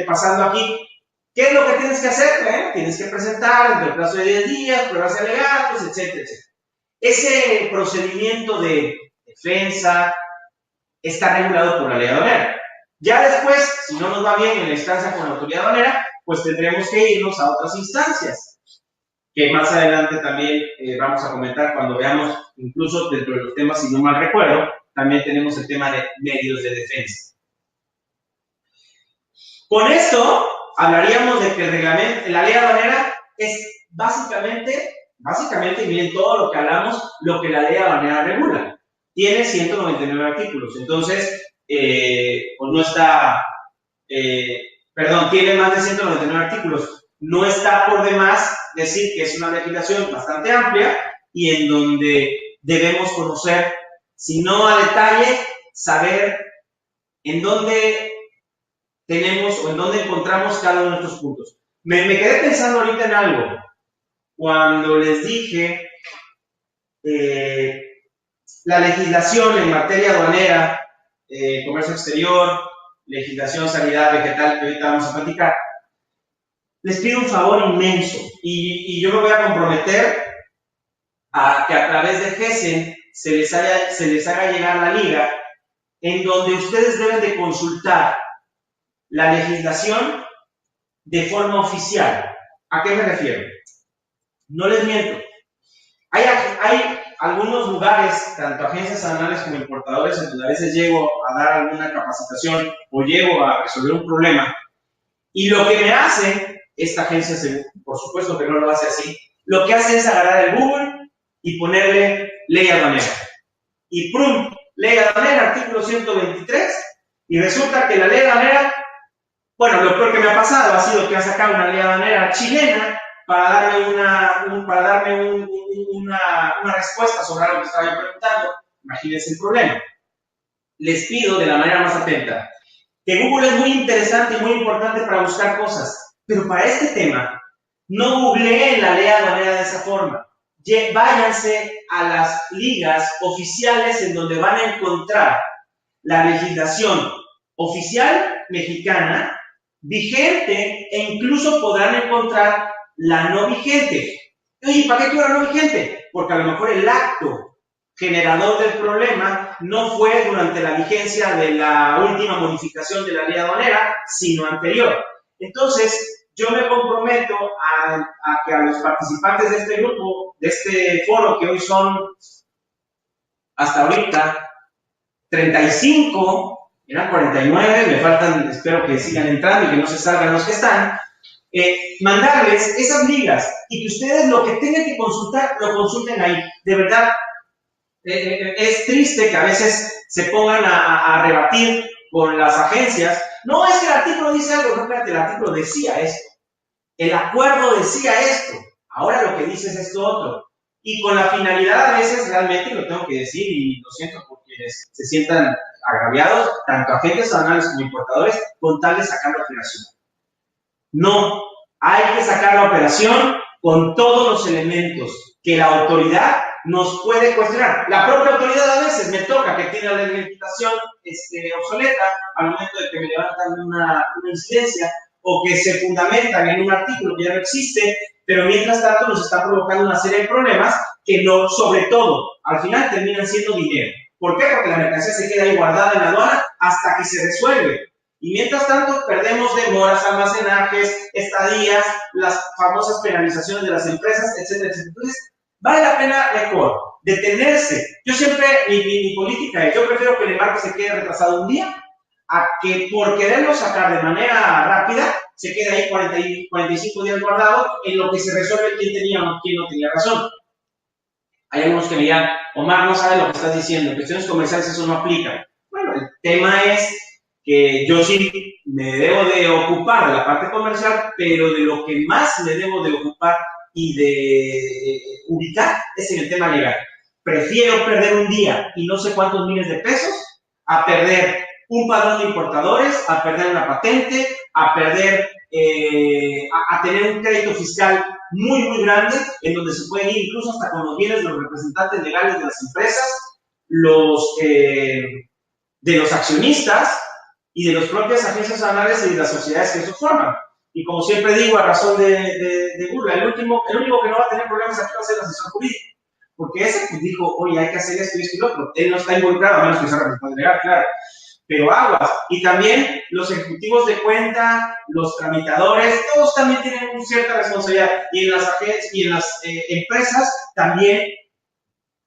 pasando aquí. ¿Qué es lo que tienes que hacer? Tienes que presentar dentro del plazo de 10 días, pruebas alegatas, etcétera, etcétera. Ese procedimiento de defensa está regulado por la ley aduanera. Ya después, si no nos va bien en la instancia con la autoridad aduanera, pues tendremos que irnos a otras instancias, que más adelante también vamos a comentar cuando veamos, incluso dentro de los temas, si no mal recuerdo, también tenemos el tema de medios de defensa. Con esto, hablaríamos de que el reglamento, la ley aduanera es básicamente, y miren todo lo que hablamos, lo que la ley aduanera regula. Tiene 199 artículos, entonces, pues no está, tiene más de 199 artículos. No está por demás decir que es una legislación bastante amplia y en donde debemos conocer, si no a detalle, saber en dónde tenemos o en dónde encontramos cada uno de nuestros puntos. Me quedé pensando ahorita en algo. Cuando les dije la legislación en materia aduanera, comercio exterior, legislación sanidad vegetal, que ahorita vamos a platicar, les pido un favor inmenso y yo me voy a comprometer a que a través de GESEN se les haga llegar la liga en donde ustedes deben de consultar la legislación de forma oficial. ¿A qué me refiero? No les miento. Hay algunos lugares, tanto agencias aduanales como importadores, en donde a veces llego a dar alguna capacitación o llego a resolver un problema. Y lo que me hace, esta agencia, por supuesto que no lo hace así, lo que hace es agarrar el Google y ponerle ley aduanera. Y ¡prum! Ley aduanera, artículo 123, y resulta que la ley aduanera, bueno, lo peor que me ha pasado ha sido que ha sacado una ley aduanera chilena para darme una respuesta sobre algo que estaba yo preguntando. Imagínense el problema. Les pido de la manera más atenta que Google es muy interesante y muy importante para buscar cosas, pero para este tema no googleen la ley aduanera de esa forma. Váyanse a las ligas oficiales en donde van a encontrar la legislación oficial mexicana vigente e incluso podrán encontrar la no vigente. Oye, ¿para qué quiero la no vigente? Porque a lo mejor el acto generador del problema no fue durante la vigencia de la última modificación de la ley aduanera, sino anterior. Entonces, yo me comprometo a que a los participantes de este grupo, de este foro, que hoy son hasta ahorita 35, eran 49, me faltan, espero que sigan entrando y que no se salgan los que están, mandarles esas ligas y que ustedes lo que tengan que consultar, lo consulten ahí. De verdad, es triste que a veces se pongan a rebatir con las agencias. No, es que el artículo dice algo, no, espérate, el artículo decía esto. El acuerdo decía esto. Ahora lo que dice es esto otro. Y con la finalidad a veces, realmente, lo tengo que decir, y lo siento por quienes se sientan agraviados, tanto agentes aduanales como importadores, con tal de sacar la operación. No, hay que sacar la operación con todos los elementos que la autoridad nos puede cuestionar. La propia autoridad a veces me toca que tiene la legislación obsoleta al momento de que me levantan una incidencia o que se fundamentan en un artículo que ya no existe, pero mientras tanto nos está provocando una serie de problemas que no, sobre todo, al final terminan siendo dinero. ¿Por qué? Porque la mercancía se queda ahí guardada en la aduana hasta que se resuelve. Y mientras tanto perdemos demoras, almacenajes, estadías, las famosas penalizaciones de las empresas, etcétera, etcétera. Entonces, vale la pena mejor detenerse. Yo siempre, mi política es, yo prefiero que el embarque se quede retrasado un día a que por quererlo sacar de manera rápida se quede ahí 45 días guardado en lo que se resuelve quién tenía o quién no tenía razón. Hay algunos que me dirán, Omar, no sabes lo que estás diciendo, en cuestiones comerciales eso no aplica. Bueno, el tema es que yo sí me debo de ocupar de la parte comercial, pero de lo que más me debo de ocupar y de ubicar es en el tema legal. Prefiero perder un día y no sé cuántos miles de pesos a perder un padrón de importadores, a perder una patente, a perder, a tener un crédito fiscal muy, muy grande, en donde se pueden ir incluso hasta con los bienes de los representantes legales de las empresas, de los accionistas y de las propias agencias aduanales y de las sociedades que eso forman. Y como siempre digo, a razón de Google, el único que no va a tener problemas aquí va a ser el asesor jurídico. Porque ese pues dijo, oye, hay que hacer esto y esto y lo otro. Él no está involucrado, a menos que sea representante legal, claro. Pero aguas. Y también los ejecutivos de cuenta, los tramitadores, todos también tienen una cierta responsabilidad. Y en las agencias y en las empresas también,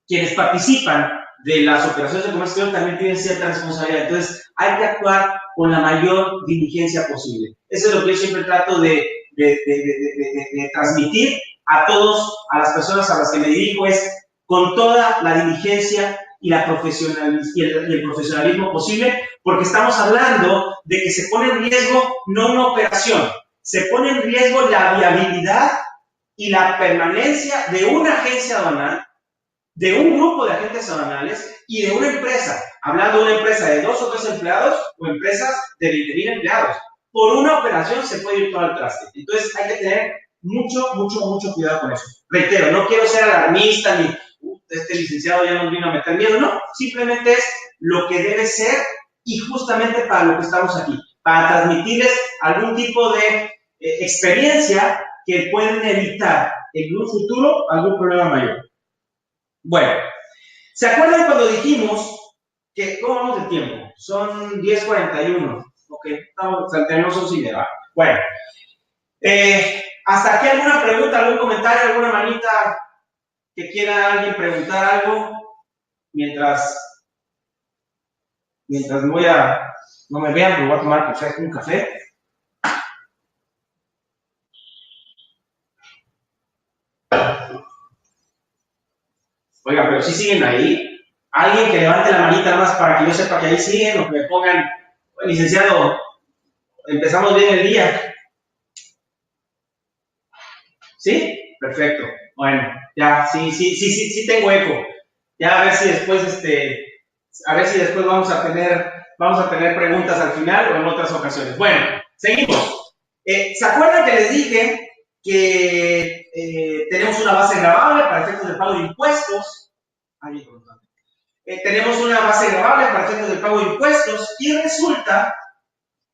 quienes participan de las operaciones de comercio también tienen cierta responsabilidad. Entonces, hay que actuar con la mayor diligencia posible. Eso es lo que yo siempre trato de transmitir a todos, a las personas a las que me dirijo, es con toda la diligencia y el profesionalismo posible, porque estamos hablando de que se pone en riesgo no una operación, se pone en riesgo la viabilidad y la permanencia de una agencia aduanal de un grupo de agentes aduanales y de una empresa, hablando de una empresa de 2 o 3 empleados o empresas de 20,000 empleados. Por una operación se puede ir todo al traste. Entonces hay que tener mucho cuidado con eso. Reitero, no quiero ser alarmista ni este licenciado ya nos vino a meter miedo, no, simplemente es lo que debe ser y justamente para lo que estamos aquí, para transmitirles algún tipo de experiencia que pueden evitar en un futuro algún problema mayor. Bueno, ¿se acuerdan cuando dijimos que, cómo vamos de tiempo? Son 10:41, ok, tenemos 11:30. Bueno, ¿hasta aquí alguna pregunta, algún comentario, alguna manita que quiera alguien preguntar algo? Mientras no me vean, me voy a tomar un café. Oiga, pero si siguen ahí. Alguien que levante la manita nada más para que yo sepa que ahí siguen o que me pongan, licenciado, empezamos bien el día. ¿Sí? Perfecto. Bueno, ya, sí tengo eco. Ya a ver si después vamos a tener preguntas al final o en otras ocasiones. Bueno, seguimos. ¿Se acuerdan que les dije que tenemos una base gravable para efectos de pago de impuestos? Tenemos una base gravable para efectos de pago de impuestos y resulta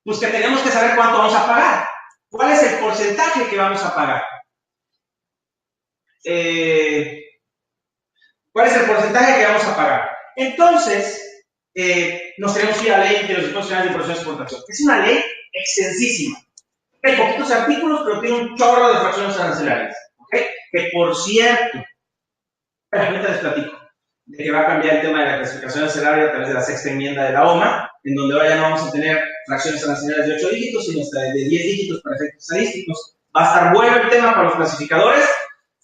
pues que tenemos que saber cuánto vamos a pagar. ¿Cuál es el porcentaje que vamos a pagar? ¿Cuál es el porcentaje que vamos a pagar? Entonces, nos tenemos que ir a la ley de los impuestos finales de imposición de exportación. Es una ley extensísima. Hay poquitos artículos, pero tiene un chorro de fracciones arancelarias. ¿Okay? Que por cierto, ahorita les platico de que va a cambiar el tema de la clasificación arancelaria a través de la sexta enmienda de la OMA, en donde ahora ya no vamos a tener fracciones arancelarias de 8 dígitos, sino hasta de 10 dígitos para efectos estadísticos. Va a estar bueno el tema para los clasificadores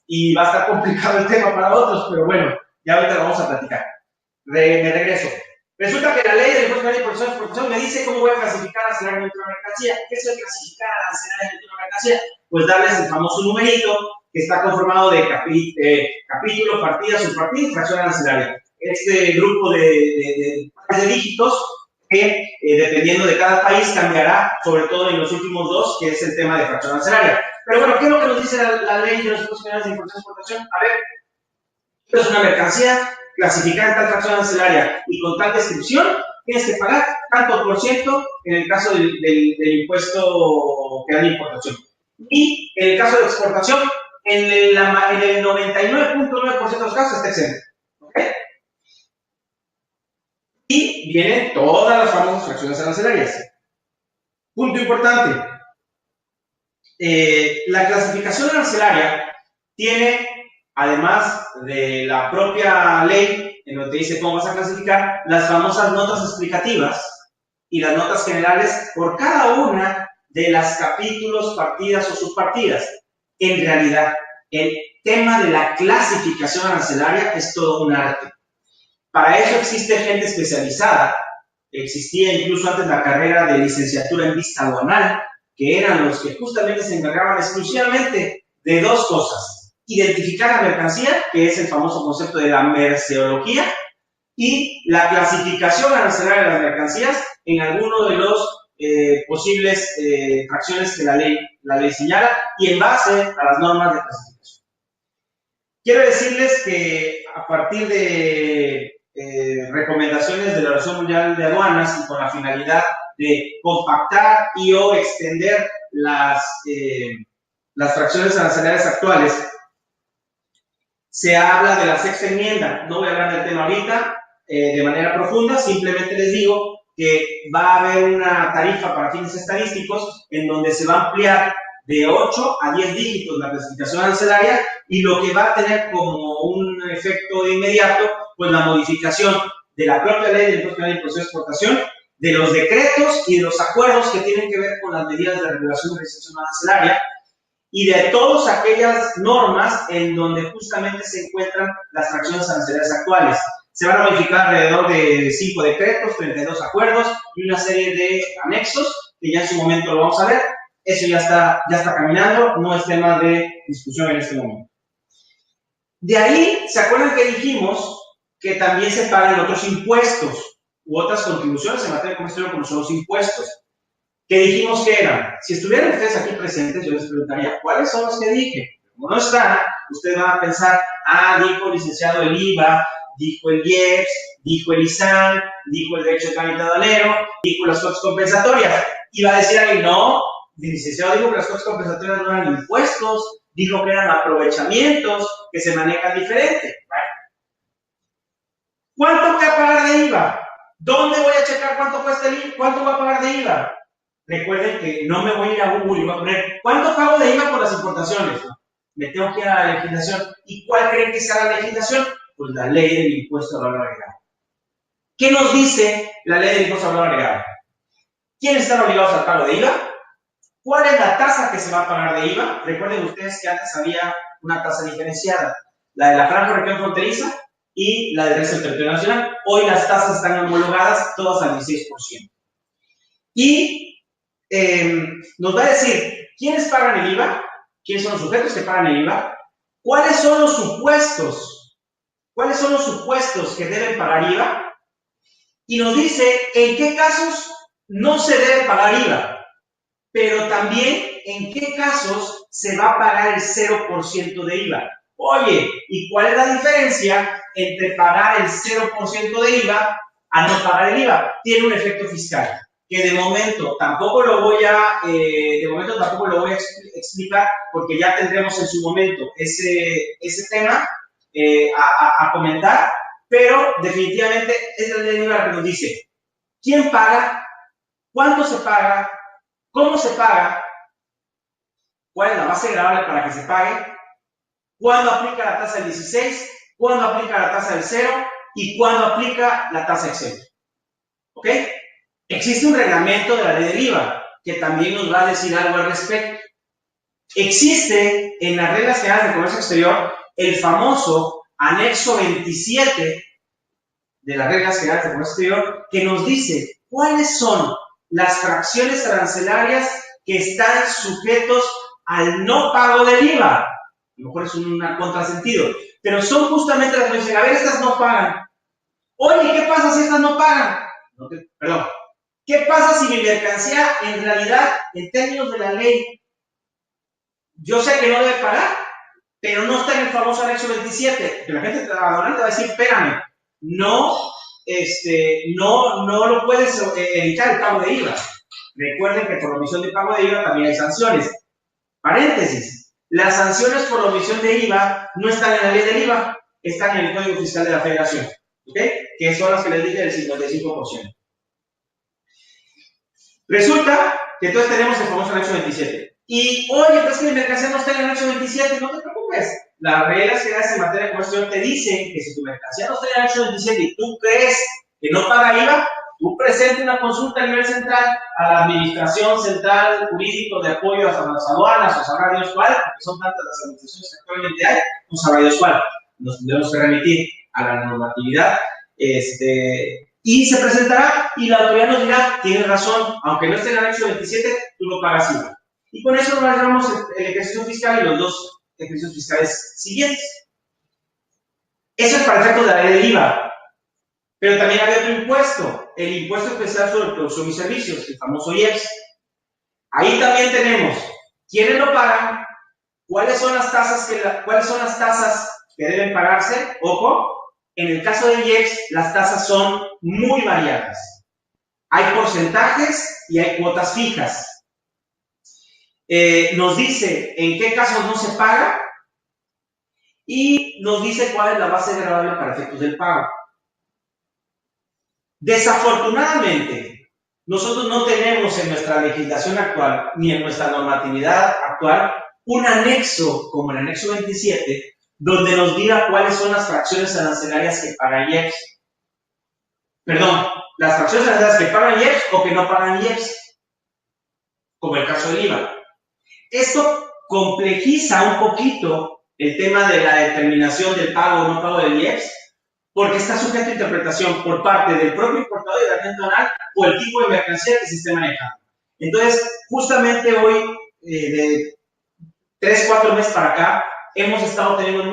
y va a estar complicado el tema para otros, pero bueno, ya ahorita lo vamos a platicar. Me regreso. Resulta que la ley de impuestos de exportación me dice cómo voy a clasificar arancelariamente una mercancía. ¿Qué es clasificar arancelariamente una mercancía? Pues darles el famoso numerito que está conformado de capítulo, partida, subpartida y fracción arancelaria. Este grupo de dígitos que, dependiendo de cada país, cambiará, sobre todo en los últimos dos, que es el tema de fracción arancelaria. Pero bueno, ¿qué es lo que nos dice la ley de los impuestos finales de importación y exportación? A ver, esto es una mercancía clasificada en tal fracción arancelaria y con tal descripción, tienes que pagar tanto por ciento en el caso del impuesto que da de importación. Y en el caso de exportación, en el 99.9% de los casos está exento. ¿Ok? Y vienen todas las famosas fracciones arancelarias. Punto importante. La clasificación arancelaria tiene, además de la propia ley, en donde te dice cómo vas a clasificar, las famosas notas explicativas y las notas generales por cada una de las capítulos, partidas o subpartidas. En realidad, el tema de la clasificación arancelaria es todo un arte. Para eso existe gente especializada. Existía incluso antes la carrera de licenciatura en vista aduanal, que eran los que justamente se encargaban exclusivamente de dos cosas: identificar la mercancía, que es el famoso concepto de la merceología, y la clasificación arancelaria de las mercancías en alguno de los posibles fracciones que la ley señala y en base a las normas de clasificación. Quiero decirles que a partir de recomendaciones de la Organización Mundial de Aduanas y con la finalidad de compactar y o extender las fracciones arancelarias actuales, se habla de la sexta enmienda. No voy a hablar del tema ahorita de manera profunda, simplemente les digo que va a haber una tarifa para fines estadísticos en donde se va a ampliar de 8 a 10 dígitos la clasificación arancelaria y lo que va a tener como un efecto inmediato, pues la modificación de la propia ley de impuestos finales de imposición de exportación, de los decretos y de los acuerdos que tienen que ver con las medidas de regulación de restricción arancelaria y de todas aquellas normas en donde justamente se encuentran las fracciones arancelarias actuales. Se van a modificar alrededor de 5 decretos, 32 acuerdos y una serie de anexos que ya en su momento lo vamos a ver. Eso ya está caminando, no es tema de discusión en este momento. De ahí, ¿se acuerdan que dijimos que también se pagan otros impuestos u otras contribuciones en materia de comercio como son los impuestos? ¿Qué dijimos que eran? Si estuvieran ustedes aquí presentes, yo les preguntaría, ¿cuáles son los que dije? Como no están, ustedes van a pensar, dijo el licenciado el IVA, dijo el IEPS, dijo el ISAN, dijo el derecho de trámite aduanero, dijo las cuotas compensatorias. Y va a decir alguien, no, el licenciado dijo que las cuotas compensatorias no eran impuestos, dijo que eran aprovechamientos que se manejan diferente. Bueno. ¿Cuánto voy a pagar de IVA? ¿Dónde voy a checar cuánto cuesta el IVA? ¿Cuánto voy a pagar de IVA? Recuerden que no me voy a ir a Google y voy a poner ¿cuánto pago de IVA por las importaciones? Me tengo que ir a la legislación. ¿Y cuál creen que sea la legislación? Pues la ley del impuesto al valor agregado. ¿Qué nos dice la ley del impuesto al valor agregado? ¿Quiénes están obligados al pago de IVA? ¿Cuál es la tasa que se va a pagar de IVA? Recuerden ustedes que antes había una tasa diferenciada, la de la franja región fronteriza y la del resto del territorio nacional. Hoy las tasas están homologadas todas al 16%. Y nos va a decir quiénes pagan el IVA, quiénes son los sujetos que pagan el IVA, cuáles son los supuestos que deben pagar IVA, y nos dice en qué casos no se debe pagar IVA, pero también en qué casos se va a pagar el 0% de IVA. Oye, ¿y cuál es la diferencia entre pagar el 0% de IVA a no pagar el IVA? Tiene un efecto fiscal que de momento tampoco lo voy a explicar porque ya tendremos en su momento ese tema a comentar, pero definitivamente es la ley la que nos dice quién paga, cuánto se paga, cómo se paga, cuál es la base gravable para que se pague, cuándo aplica la tasa del 16, cuándo aplica la tasa del 0 y cuándo aplica la tasa exenta. ¿Ok? Existe un reglamento de la ley del IVA que también nos va a decir algo al respecto. Existe en las reglas generales de comercio exterior el famoso anexo 27 de las reglas generales de comercio exterior que nos dice cuáles son las fracciones arancelarias que están sujetos al no pago del IVA. A lo mejor es un contrasentido, pero son justamente las que dicen, a ver, estas no pagan. Oye, ¿qué pasa si estas no pagan? Perdón. ¿Qué pasa si mi mercancía, en realidad, en términos de la ley, yo sé que no debe pagar, pero no está en el famoso anexo 27? Que la gente aduanal te va a decir, espérame, no lo puedes evitar el pago de IVA. Recuerden que por la omisión de pago de IVA también hay sanciones. Paréntesis, las sanciones por la omisión de IVA no están en la ley del IVA, están en el Código Fiscal de la Federación, ¿ok? Que son las que les dije del 55%. Resulta que entonces tenemos el famoso anexo 27. Y, oye, pero es que mi mercancía no está en el anexo 27, no te preocupes. Las reglas generales en materia de comercio te dicen que si tu mercancía no está en el anexo 27 y tú crees que no paga IVA, tú presenta una consulta a nivel central a la Administración Central Jurídico de Apoyo a las Aduanas, o sabrá Dios cuál, porque son tantas las administraciones que actualmente hay, no sabrá Dios cuál. Nos tendremos que remitir a la normatividad, y se presentará y la autoridad nos dirá, tienes razón, aunque no esté en el anexo 27, tú no pagas IVA. Y con eso nos damos el ejercicio fiscal y los dos ejercicios fiscales siguientes. Eso es para efectos de la ley del IVA. Pero también hay otro impuesto, el impuesto especial sobre producción y servicios, el famoso IEPS. Ahí también tenemos quiénes lo pagan, cuáles son las tasas que deben pagarse. Ojo, en el caso de IEPS, las tasas son muy variadas. Hay porcentajes y hay cuotas fijas. Nos dice en qué casos no se paga y nos dice cuál es la base gravable para efectos del pago. Desafortunadamente, nosotros no tenemos en nuestra legislación actual ni en nuestra normatividad actual un anexo como el anexo 27 donde nos diga cuáles son las fracciones arancelarias que paga IEPS. Perdón, las fracciones arancelarias que pagan IEPS o que no pagan IEPS, como el caso del IVA. Esto complejiza un poquito el tema de la determinación del pago o no pago del IEPS, porque está sujeto a interpretación por parte del propio importador y de la agente aduanal o el tipo de mercancía que se esté manejando. Entonces, justamente hoy, de 3-4 meses para acá, hemos estado teniendo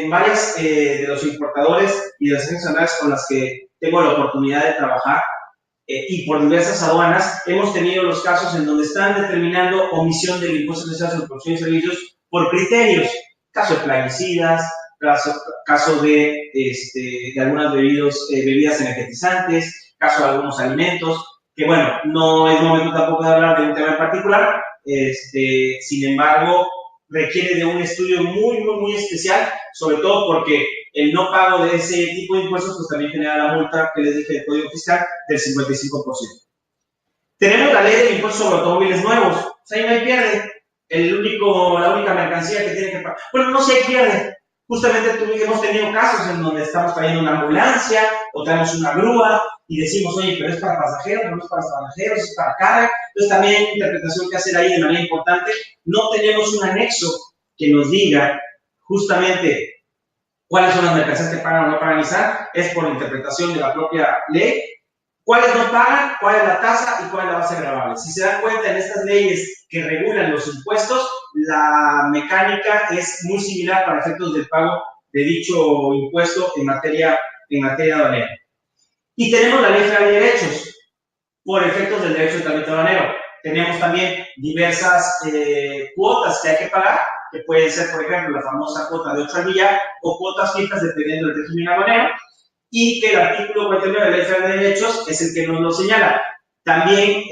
varias de los importadores y de las agencias aduanales con las que tengo la oportunidad de trabajar, y por diversas aduanas, hemos tenido los casos en donde están determinando omisión del impuesto especial sobre producción y servicios por criterios. Caso de plaguicidas, caso de algunas bebidas energetizantes, caso de algunos alimentos, que bueno, no es momento tampoco de hablar de un tema en particular, sin embargo, requiere de un estudio muy especial, sobre todo porque el no pago de ese tipo de impuestos pues también genera la multa que les dije del Código Fiscal del 55%. Tenemos la ley del impuesto sobre automóviles nuevos, o sea, ahí no hay pierde. La única mercancía que tiene que pagar, bueno, no se pierde. Justamente hemos tenido casos en donde estamos trayendo una ambulancia o traemos una grúa y decimos, oye, pero es para pasajeros, no es para pasajeros, es para carga. Entonces también hay interpretación que hacer ahí de manera importante. No tenemos un anexo que nos diga justamente cuáles son las mercancías que pagan o no pagan ISAR, es por interpretación de la propia ley. ¿Cuáles no pagan? ¿Cuál es la tasa? ¿Y cuál es la base gravable? Si se dan cuenta, en estas leyes que regulan los impuestos, la mecánica es muy similar para efectos del pago de dicho impuesto en materia aduanera. Y tenemos la Ley Federal de Derechos, por efectos del derecho de trámite aduanero. Tenemos también diversas cuotas que hay que pagar, que pueden ser, por ejemplo, la famosa cuota de 8 al día o cuotas fijas dependiendo del régimen aduanero, y que el artículo 49 de la Ley Federal de Derechos es el que nos lo señala. También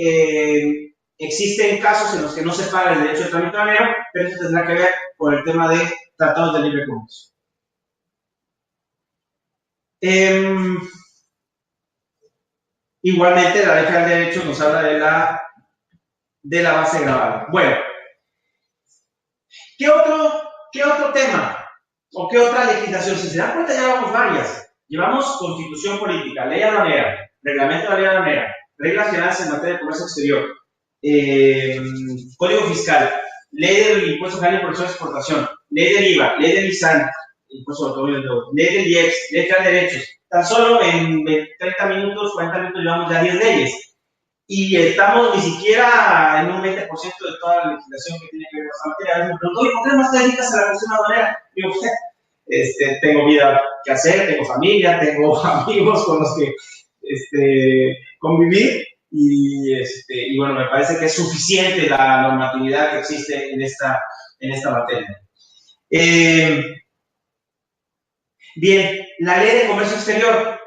existen casos en los que no se paga el derecho de trámite aduanero, pero eso tendrá que ver con el tema de tratados de libre comercio. Igualmente, la Ley Federal de Derechos nos habla de la base gravable. Bueno, ¿qué otro tema? ¿O qué otra legislación? Si se dan cuenta, ya llevamos varias. Llevamos Constitución Política, Ley Aduanera, Reglamento de la Ley Aduanera, Reglas Generales en materia de comercio exterior, Código Fiscal, Ley del Impuesto General de Importación y Exportación, Ley del IVA, Ley del ISAN, Impuesto sobre Automóviles Nuevos, Ley del IEPS, Ley de Derechos. Tan solo en 30 minutos, 40 minutos llevamos ya 10 leyes. Y estamos ni siquiera en un 20% de toda la legislación que tiene que ver con esa materia. A veces me pregunto, oye, ¿por qué no más te dedicas a la cuestión aduanera? Digo, usted, tengo vida que hacer, tengo familia, tengo amigos con los que convivir, y bueno, me parece que es suficiente la normatividad que existe en esta materia. Bien, la Ley de Comercio Exterior.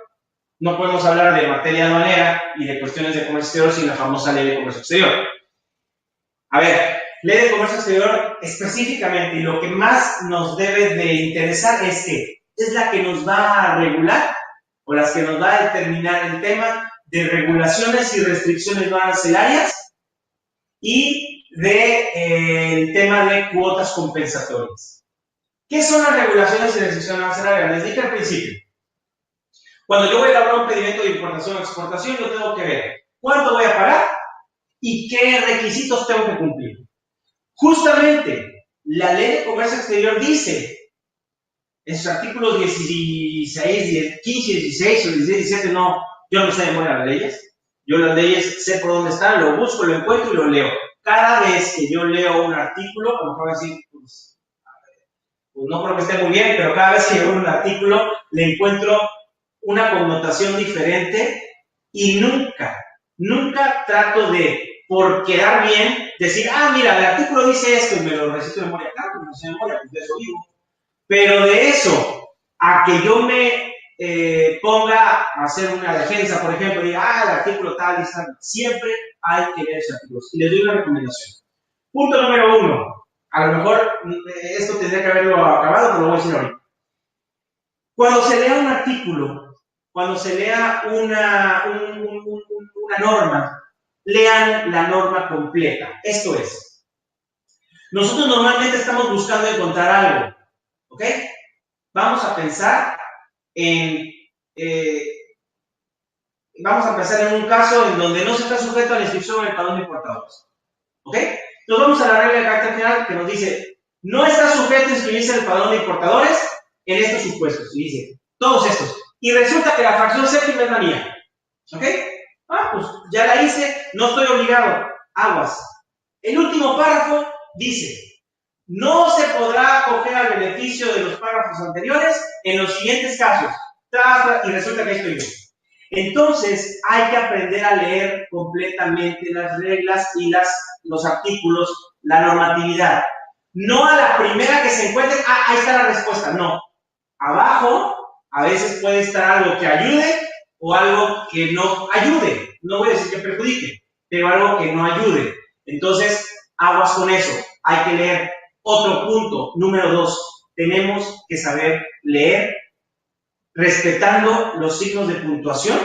No podemos hablar de materia aduanera y de cuestiones de comercio exterior sin la famosa Ley de Comercio Exterior. A ver, Ley de Comercio Exterior específicamente, y lo que más nos debe de interesar es que es la que nos va a regular o las que nos va a determinar el tema de regulaciones y restricciones no arancelarias y el tema de cuotas compensatorias. ¿Qué son las regulaciones y restricciones no arancelarias? Les dije al principio. Cuando yo voy a elaborar un pedimento de importación o exportación, yo tengo que ver cuánto voy a pagar y qué requisitos tengo que cumplir. Justamente, la Ley de Comercio Exterior dice, en sus artículos 16, 15, 16 o 16, 17, no, yo no sé de memoria las leyes. Yo las leyes sé por dónde están, lo busco, lo encuentro y lo leo. Cada vez que yo leo un artículo, a lo mejor voy a decir, pues no creo que esté muy bien, pero cada vez que leo un artículo, le encuentro una connotación diferente y nunca trato de, por quedar bien, decir, mira, el artículo dice esto y me lo recito de memoria. Claro que me lo sé de memoria, pues de eso vivo. Pero de eso a que yo me ponga a hacer una defensa, por ejemplo, y diga, el artículo tal y tal, siempre hay que leer ese artículo. Y les doy una recomendación. Punto número 1. A lo mejor esto tendría que haberlo acabado, pero lo voy a decir ahorita. Cuando se lea un artículo, cuando se lea una norma, lean la norma completa. Esto es, nosotros normalmente estamos buscando encontrar algo, ¿ok? Vamos a pensar en un caso en donde no se está sujeto a la inscripción en el padrón de importadores, ¿ok? Entonces vamos a la regla de carácter general que nos dice, no está sujeto a inscribirse en el padrón de importadores en estos supuestos, y dice, todos estos. Y resulta que la fracción séptima es la mía. ¿Ok? Pues ya la hice, no estoy obligado. Aguas. El último párrafo dice, No se podrá acoger al beneficio de los párrafos anteriores en los siguientes casos. Y resulta que ahí estoy yo. Entonces, hay que aprender a leer completamente las reglas y los artículos, la normatividad. No a la primera que se encuentre, ahí está la respuesta. No. Abajo, a veces puede estar algo que ayude o algo que no ayude. No voy a decir que perjudique, pero algo que no ayude. Entonces, aguas con eso. Hay que leer. Otro punto, número 2. Tenemos que saber leer respetando los signos de puntuación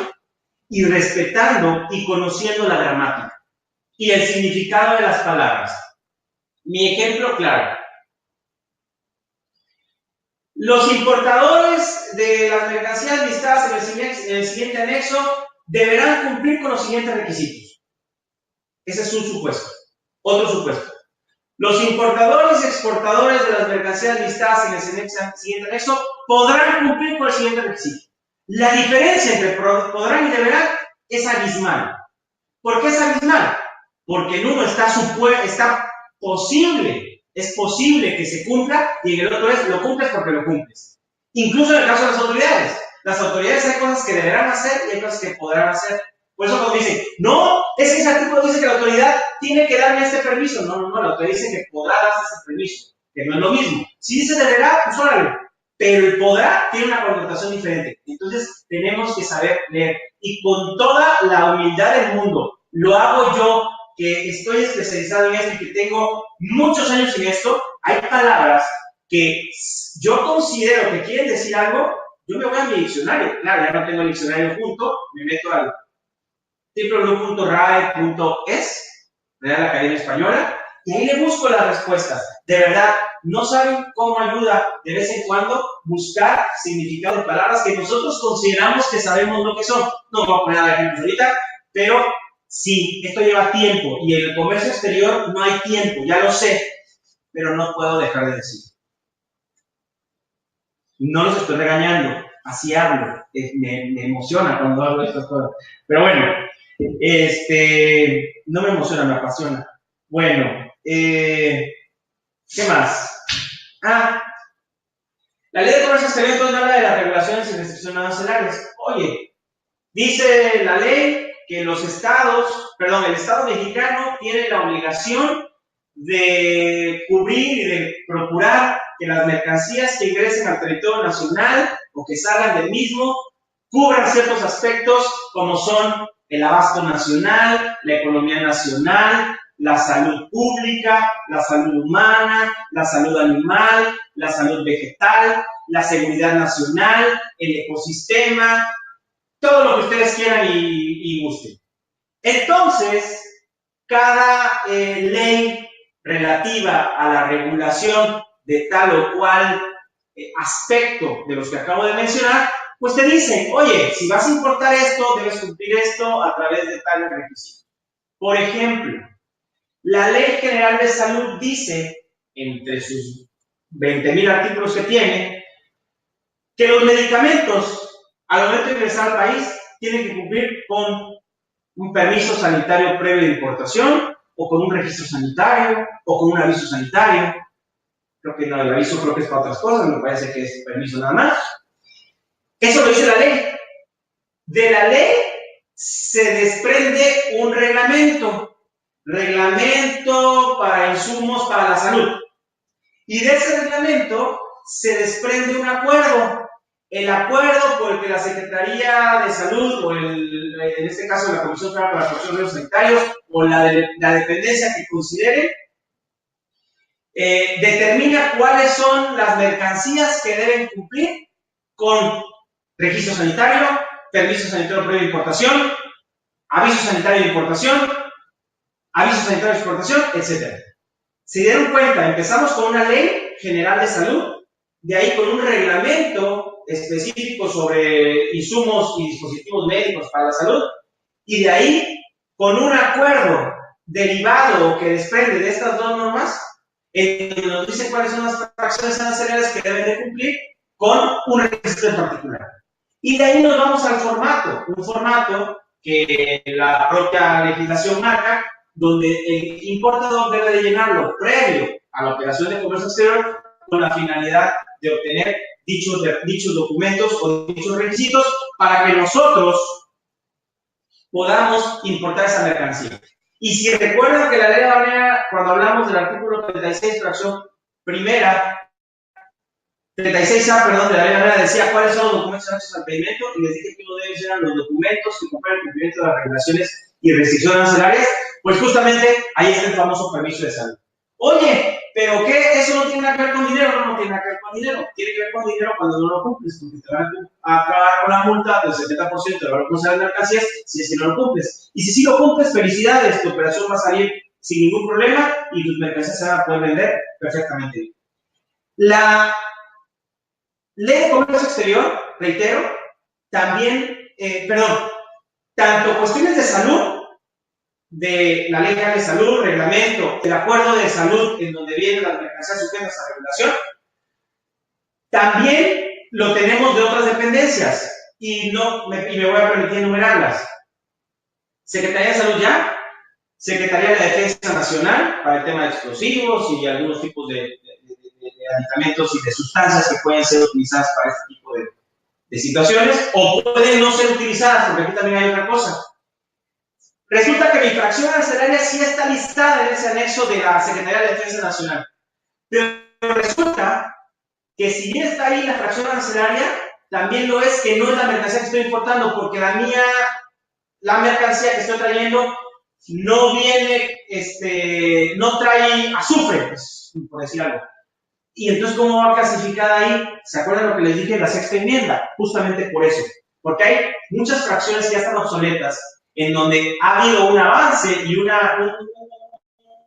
y respetando y conociendo la gramática y el significado de las palabras. Mi ejemplo claro. Los importadores de las mercancías listadas en el siguiente anexo deberán cumplir con los siguientes requisitos. Ese es un supuesto. Otro supuesto. Los importadores y exportadores de las mercancías listadas en el siguiente anexo podrán cumplir con el siguiente requisito. La diferencia entre podrán y deberán es abismal. ¿Por qué es abismal? Porque en uno está posible, es posible que se cumpla y en el otro es lo cumples porque lo cumples. Incluso en el caso de las autoridades. Las autoridades hay cosas que deberán hacer y hay cosas que podrán hacer. Por eso cuando dicen, no, es que ese artículo dice que la autoridad tiene que darme este permiso. No, la autoridad dice que podrá darse ese permiso, que no es lo mismo. Si dice deberá, pues órale. Pero el podrá tiene una connotación diferente. Entonces, tenemos que saber leer. Y con toda la humildad del mundo, lo hago yo, que estoy especializado en esto y que tengo muchos años en esto, hay palabras que yo considero que quieren decir algo, yo me voy a mi diccionario. Claro, ya no tengo el diccionario junto, me meto al www.rae.es, Real Academia Española, y ahí le busco las respuestas. De verdad, no saben cómo ayuda de vez en cuando buscar significado de palabras que nosotros consideramos que sabemos lo que son. No voy a poner ejemplos ahorita, pero sí, esto lleva tiempo, y en el comercio exterior no hay tiempo, ya lo sé, pero no puedo dejar de decir. No los estoy regañando, así hablo, me emociona cuando hablo de estas cosas. Pero bueno, no me emociona, me apasiona. Bueno, ¿qué más? La Ley de Comercio Exterior entonces habla de las regulaciones y restricciones arancelarias. Oye, dice la ley que el Estado mexicano tiene la obligación de cubrir y de procurar que las mercancías que ingresen al territorio nacional o que salgan del mismo cubran ciertos aspectos como son el abasto nacional, la economía nacional, la salud pública, la salud humana, la salud animal, la salud vegetal, la seguridad nacional, el ecosistema, todo lo que ustedes quieran y gusten. Entonces, cada ley relativa a la regulación de tal o cual aspecto de los que acabo de mencionar, pues te dicen, oye, si vas a importar esto, debes cumplir esto a través de tales requisitos. Por ejemplo, la Ley General de Salud dice, entre sus 20,000 artículos que tiene, que los medicamentos, al momento de ingresar al país, tienen que cumplir con un permiso sanitario previo de importación, o con un registro sanitario, o con un aviso sanitario. Creo que no, el aviso creo que es para otras cosas, me parece que es permiso nada más. Eso lo dice la ley. De la ley se desprende un reglamento para insumos para la salud. Y de ese reglamento se desprende un acuerdo. El acuerdo por el que la Secretaría de Salud, o en este caso la Comisión Federal para la Protección de los Sanitarios, o la dependencia que considere, determina cuáles son las mercancías que deben cumplir con registro sanitario, permiso sanitario previo de importación, aviso sanitario de importación, aviso sanitario de exportación, etc. Se dieron cuenta, empezamos con una ley general de salud, de ahí con un reglamento específico sobre insumos y dispositivos médicos para la salud, y de ahí con un acuerdo derivado o que desprende de estas dos normas, en donde nos dicen cuáles son las fracciones arancelarias que deben de cumplir con un registro en particular. Y de ahí nos vamos al formato, un formato que la propia legislación marca, donde el importador debe de llenarlo previo a la operación de comercio exterior con la finalidad de obtener dichos documentos o dichos requisitos para que nosotros podamos importar esa mercancía. Y si recuerdan que la ley aduanera, cuando hablamos del artículo 36, fracción primera, 36A, perdón, de la ley aduanera, decía cuáles son los documentos anexos al pedimento, y les dije que uno de ellos eran los documentos que comprueban el cumplimiento de las regulaciones y restricciones arancelarias. Pues justamente ahí está el famoso permiso de salud. Oye, ¿pero qué? ¿Eso no tiene nada que ver con dinero? No tiene nada que ver con dinero. Tiene que ver con dinero cuando no lo cumples, porque te van a acabar con la multa del 70% del valor comercial de las mercancías si es que no lo cumples. Y si sí lo cumples, felicidades, tu operación va a salir sin ningún problema y tus mercancías se van a poder vender perfectamente bien. La ley de comercio exterior, reitero, también, tanto cuestiones de salud, de la Ley General de Salud, reglamento, el acuerdo de salud en donde vienen las mercancías sujetas a regulación, también lo tenemos de otras dependencias y me voy a permitir enumerarlas. Secretaría de Salud ya, Secretaría de Defensa Nacional para el tema de explosivos y algunos tipos de aditamentos y de sustancias que pueden ser utilizadas para este tipo de situaciones o pueden no ser utilizadas, porque aquí también hay otra cosa. Resulta que mi fracción arancelaria sí está listada en ese anexo de la Secretaría de Defensa Nacional. Pero resulta que si bien está ahí la fracción arancelaria, también lo es que no es la mercancía que estoy importando, porque la mercancía que estoy trayendo no viene, no trae azufre, pues, por decir algo. Y entonces, ¿cómo va clasificada ahí? ¿Se acuerdan lo que les dije en la sexta enmienda? Justamente por eso. Porque hay muchas fracciones que ya están obsoletas, en donde ha habido un avance y un avance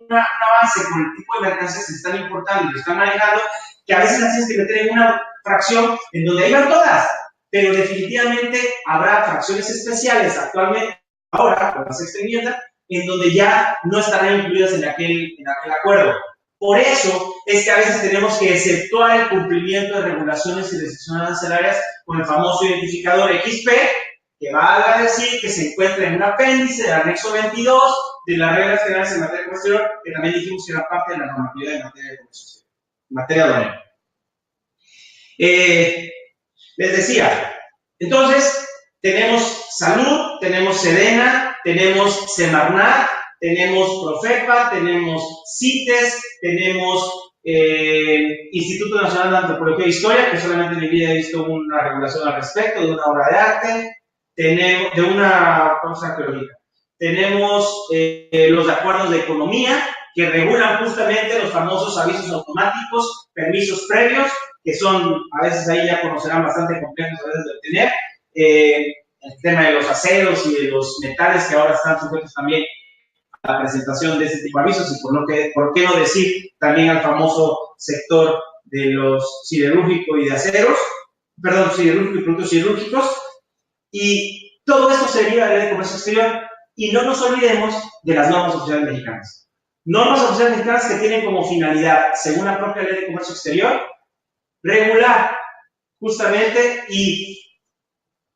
con el tipo de mercancías que se están importando y que están manejando, que a veces las tienes que meter en una fracción en donde ahí van todas, pero definitivamente habrá fracciones especiales actualmente, ahora, con la sexta enmienda, en donde ya no estarán incluidas en aquel acuerdo. Por eso es que a veces tenemos que exceptuar el cumplimiento de regulaciones y restricciones arancelarias con el famoso identificador XP, que va a decir que se encuentra en un apéndice del anexo 22 de las reglas generales en materia de comercio exterior, que también dijimos que era parte de la normatividad en materia de comercio exterior, en materia aduanera. Les decía, entonces, tenemos Salud, tenemos Sedena, tenemos Semarnat, tenemos Profepa, tenemos CITES, tenemos Instituto Nacional de Antropología e Historia, que solamente en mi vida he visto una regulación al respecto, de una obra de arte, tenemos, de una cosa arqueológica. Tenemos los acuerdos de economía, que regulan justamente los famosos avisos automáticos, permisos previos, que son, a veces ahí ya conocerán, bastante complejos a veces de obtener. El tema de los aceros y de los metales que ahora están sujetos también a la presentación de este tipo de avisos, y por qué no decir también al famoso sector de los siderúrgicos y de aceros, perdón, siderúrgico y productos siderúrgicos, y todo esto se deriva de la Ley de Comercio Exterior, y no nos olvidemos de las normas oficiales mexicanas. Normas oficiales mexicanas que tienen como finalidad, según la propia Ley de Comercio Exterior, regular justamente y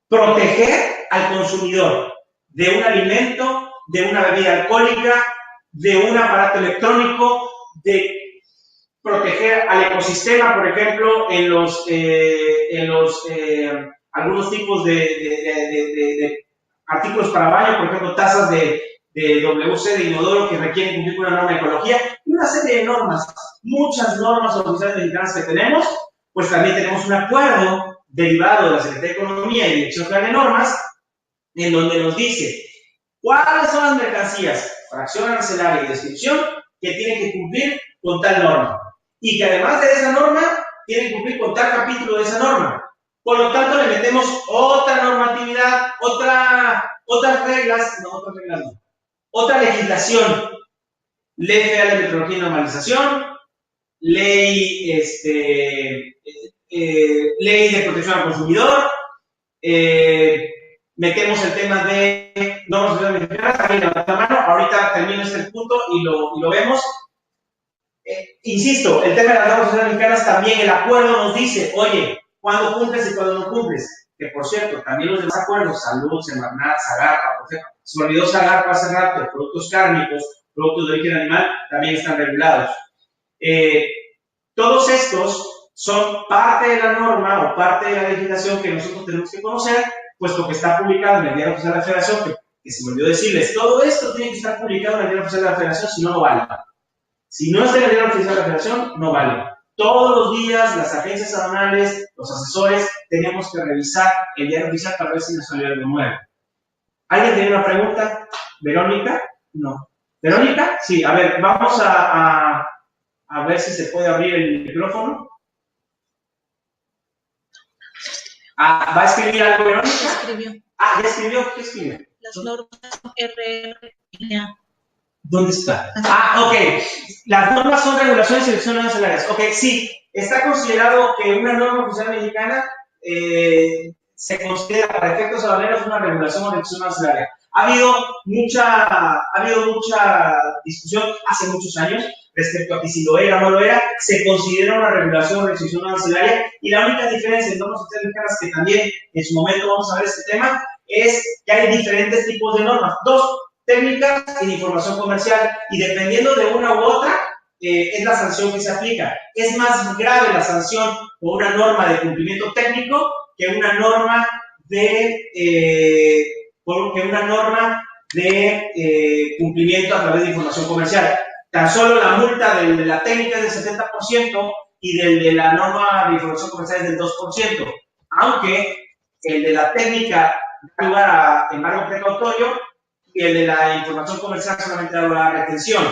proteger al consumidor de un alimento, de una bebida alcohólica, de un aparato electrónico, de proteger al ecosistema, por ejemplo, en algunos tipos de artículos para baño, por ejemplo, tazas de WC de inodoro que requieren cumplir con una norma de ecología, y una serie de normas, muchas normas oficiales mexicanas que tenemos, pues también tenemos un acuerdo derivado de la Secretaría de Economía y Dirección General de Normas, en donde nos dice cuáles son las mercancías, fracción arancelaria y descripción, que tienen que cumplir con tal norma. Y que además de esa norma, tienen que cumplir con tal capítulo de esa norma. Por lo tanto, le metemos otra normatividad, otras reglas, otra legislación. Ley Federal de Metrología y Normalización, ley de protección al consumidor, metemos el tema de normas sociales mexicanas, también levanta la mano, ahorita termino este punto y lo vemos. Insisto, el tema de las normas sociales mexicanas también, el acuerdo nos dice, oye, ¿cuándo cumples y cuándo no cumples? Que por cierto, también los demás acuerdos, Salud, Semarnat, Zagarpa, por ejemplo, se me olvidó Zagarpa hace rato, productos cárnicos, productos de origen animal también están regulados. Todos estos son parte de la norma o parte de la legislación que nosotros tenemos que conocer, puesto que está publicado en el Diario Oficial de la Federación, que se me olvidó decirles, todo esto tiene que estar publicado en el Diario Oficial de la Federación, si no, no vale. Si no está en el Diario Oficial de la Federación, no vale. Todos los días, las agencias aduanales, los asesores, tenemos que revisar el Diario Oficial para ver si nos salió algo nuevo. ¿Alguien tiene una pregunta? ¿Verónica? No. ¿Verónica? Sí, a ver, vamos a ver si se puede abrir el micrófono. ¿Va a escribir algo, Verónica? Escribió. Ah, ¿ya escribió? ¿Qué escribió? Las normas RR. ¿Dónde está? Ah, ok. Las normas son regulaciones y selecciones salariales. Ok, sí. Está considerado que una norma oficial mexicana se considera para efectos aduaneros una regulación o restricción arancelaria. Ha habido mucha discusión hace muchos años respecto a que si lo era o no lo era, se considera una regulación o restricción arancelaria, y la única diferencia en normas oficiales mexicanas, que también en su momento vamos a ver este tema, es que hay diferentes tipos de normas. Dos, técnicas y de información comercial, y dependiendo de una u otra, es la sanción que se aplica. Es más grave la sanción por una norma de cumplimiento técnico que una norma de cumplimiento a través de información comercial. Tan solo la multa de la técnica es del 70% y de la norma de información comercial es del 2%, aunque el de la técnica da lugar a embargo precautorio y el de la información comercial solamente da lugar a retención,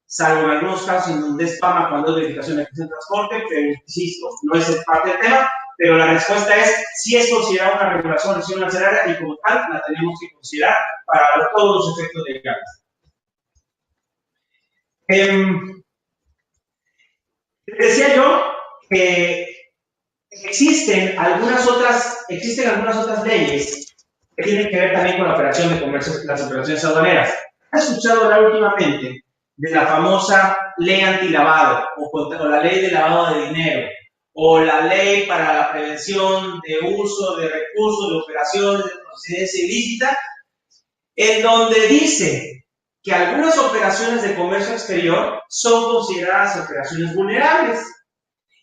salvo en algunos casos en donde es PAMA cuando es verificación de eficiencia de transporte, pero insisto, no es parte del tema, pero la respuesta es si es considerada una regulación o restricción arancelaria, y como tal la tenemos que considerar para todos los efectos legales. Decía yo que existen algunas otras leyes que tienen que ver también con la operación de comercio, las operaciones aduaneras. ¿Has escuchado hablar últimamente de la famosa ley antilavado o la ley de lavado de dinero, o la ley para la prevención de uso de recursos de operaciones de procedencia ilícita, en donde dice que algunas operaciones de comercio exterior son consideradas operaciones vulnerables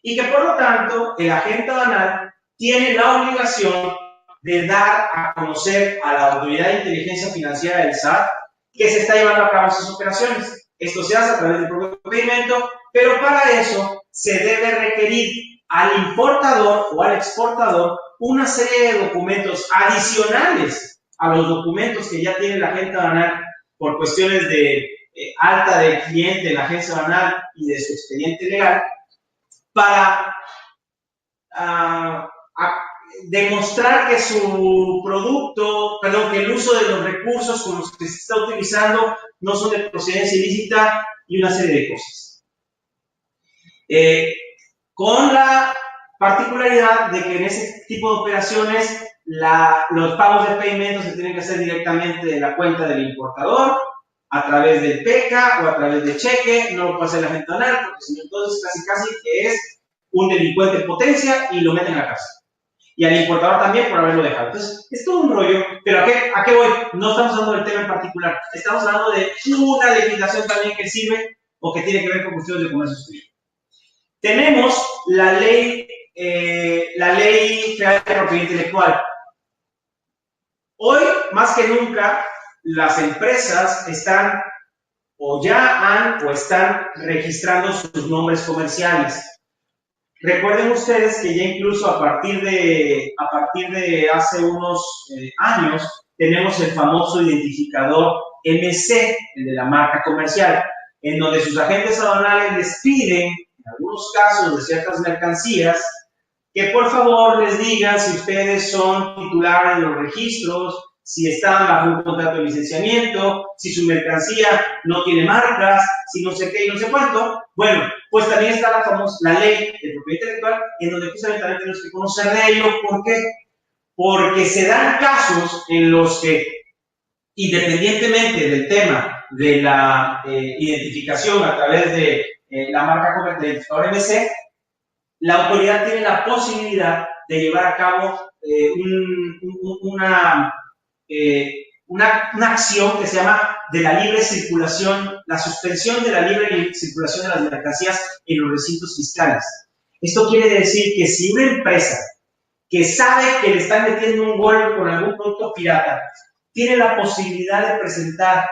y que por lo tanto el agente aduanal tiene la obligación de dar a conocer a la Autoridad de Inteligencia Financiera del SAT que se está llevando a cabo esas operaciones. Esto se hace a través del propio procedimiento, pero para eso se debe requerir al importador o al exportador una serie de documentos adicionales a los documentos que ya tiene la agente aduanal por cuestiones de alta de cliente en la agencia aduanal y de su expediente legal, para demostrar que su producto, que el uso de los recursos con los que se está utilizando no son de procedencia ilícita y una serie de cosas. Con la particularidad de que en ese tipo de operaciones los pagos de pedimentos se tienen que hacer directamente de la cuenta del importador, a través del PECA o a través de cheque. No lo puede hacer la agente aduanal, porque si no, entonces casi que es un delincuente en potencia y lo meten a la cárcel. Y al importador también por haberlo dejado. Entonces, es todo un rollo. Pero ¿a qué voy? No estamos hablando del tema en particular. Estamos hablando de una legislación también que sirve o que tiene que ver con cuestiones de comercio exterior. Tenemos la ley federal de propiedad intelectual. Hoy, más que nunca, las empresas están o ya han o están registrando sus nombres comerciales. Recuerden ustedes que ya incluso a partir de hace unos años tenemos el famoso identificador MC, el de la marca comercial, en donde sus agentes aduanales les piden, en algunos casos de ciertas mercancías, que por favor les digan si ustedes son titulares de los registros, si están bajo un contrato de licenciamiento, si su mercancía no tiene marcas, si no sé qué y no sé cuánto. Bueno, pues también está la ley de propiedad intelectual, en donde justamente también tenemos que conocer de ello. ¿Por qué? Porque se dan casos en los que, independientemente del tema de la identificación a través de la marca comercial del MC, la autoridad tiene la posibilidad de llevar a cabo una acción que se llama de la libre circulación, la suspensión de la libre circulación de las mercancías en los recintos fiscales. Esto quiere decir que si una empresa que sabe que le están metiendo un gol con algún producto pirata, tiene la posibilidad de presentar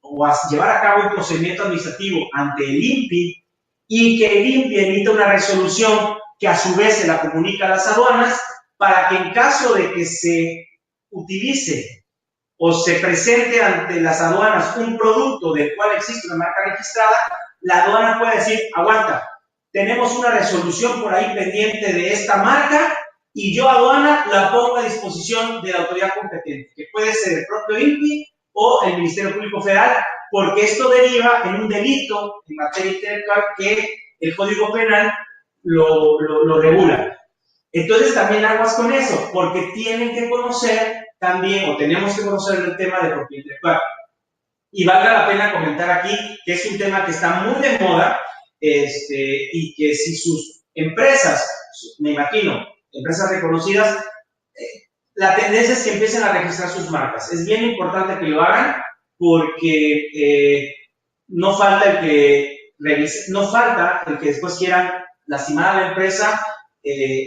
o llevar a cabo un procedimiento administrativo ante el INPI y que el INPI emita una resolución que a su vez se la comunica a las aduanas para que en caso de que se utilice o se presente ante las aduanas un producto del cual existe una marca registrada, la aduana puede decir, aguanta, tenemos una resolución por ahí pendiente de esta marca y yo, aduana, la pongo a disposición de la autoridad competente, que puede ser el propio INPI o el Ministerio Público Federal, porque esto deriva en un delito en materia intelectual que el Código Penal lo regula. Entonces también aguas con eso, porque tienen que conocer también, o tenemos que conocer el tema de propiedad intelectual. Y valga la pena comentar aquí que es un tema que está muy de moda, y que si sus empresas, me imagino, empresas reconocidas, la tendencia es que empiecen a registrar sus marcas. Es bien importante que lo hagan porque no falta el que después quieran lastimar a la empresa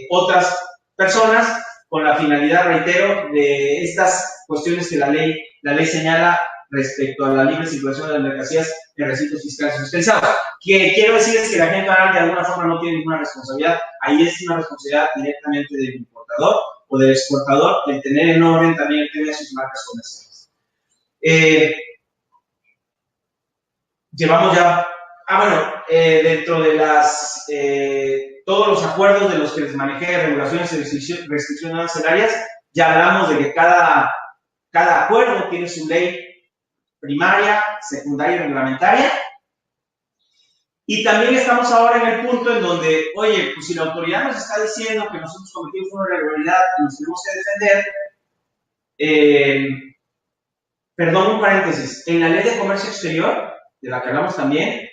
otras personas con la finalidad, reitero, de estas cuestiones que la ley señala respecto a la libre circulación de las mercancías en recintos fiscales suspensados. Que quiero decir es que la gente de alguna forma no tiene ninguna responsabilidad. Ahí es una responsabilidad directamente del importador o del exportador el tener en orden también el tema de sus marcas comerciales. Llevamos ya, dentro de todos los acuerdos de los que les manejé, regulaciones y restricciones arancelarias, ya hablamos de que cada acuerdo tiene su ley primaria, secundaria y reglamentaria. Y también estamos ahora en el punto en donde, oye, pues si la autoridad nos está diciendo que nosotros cometimos una irregularidad y nos tenemos que defender, perdón, un paréntesis, en la ley de comercio exterior, de la que hablamos también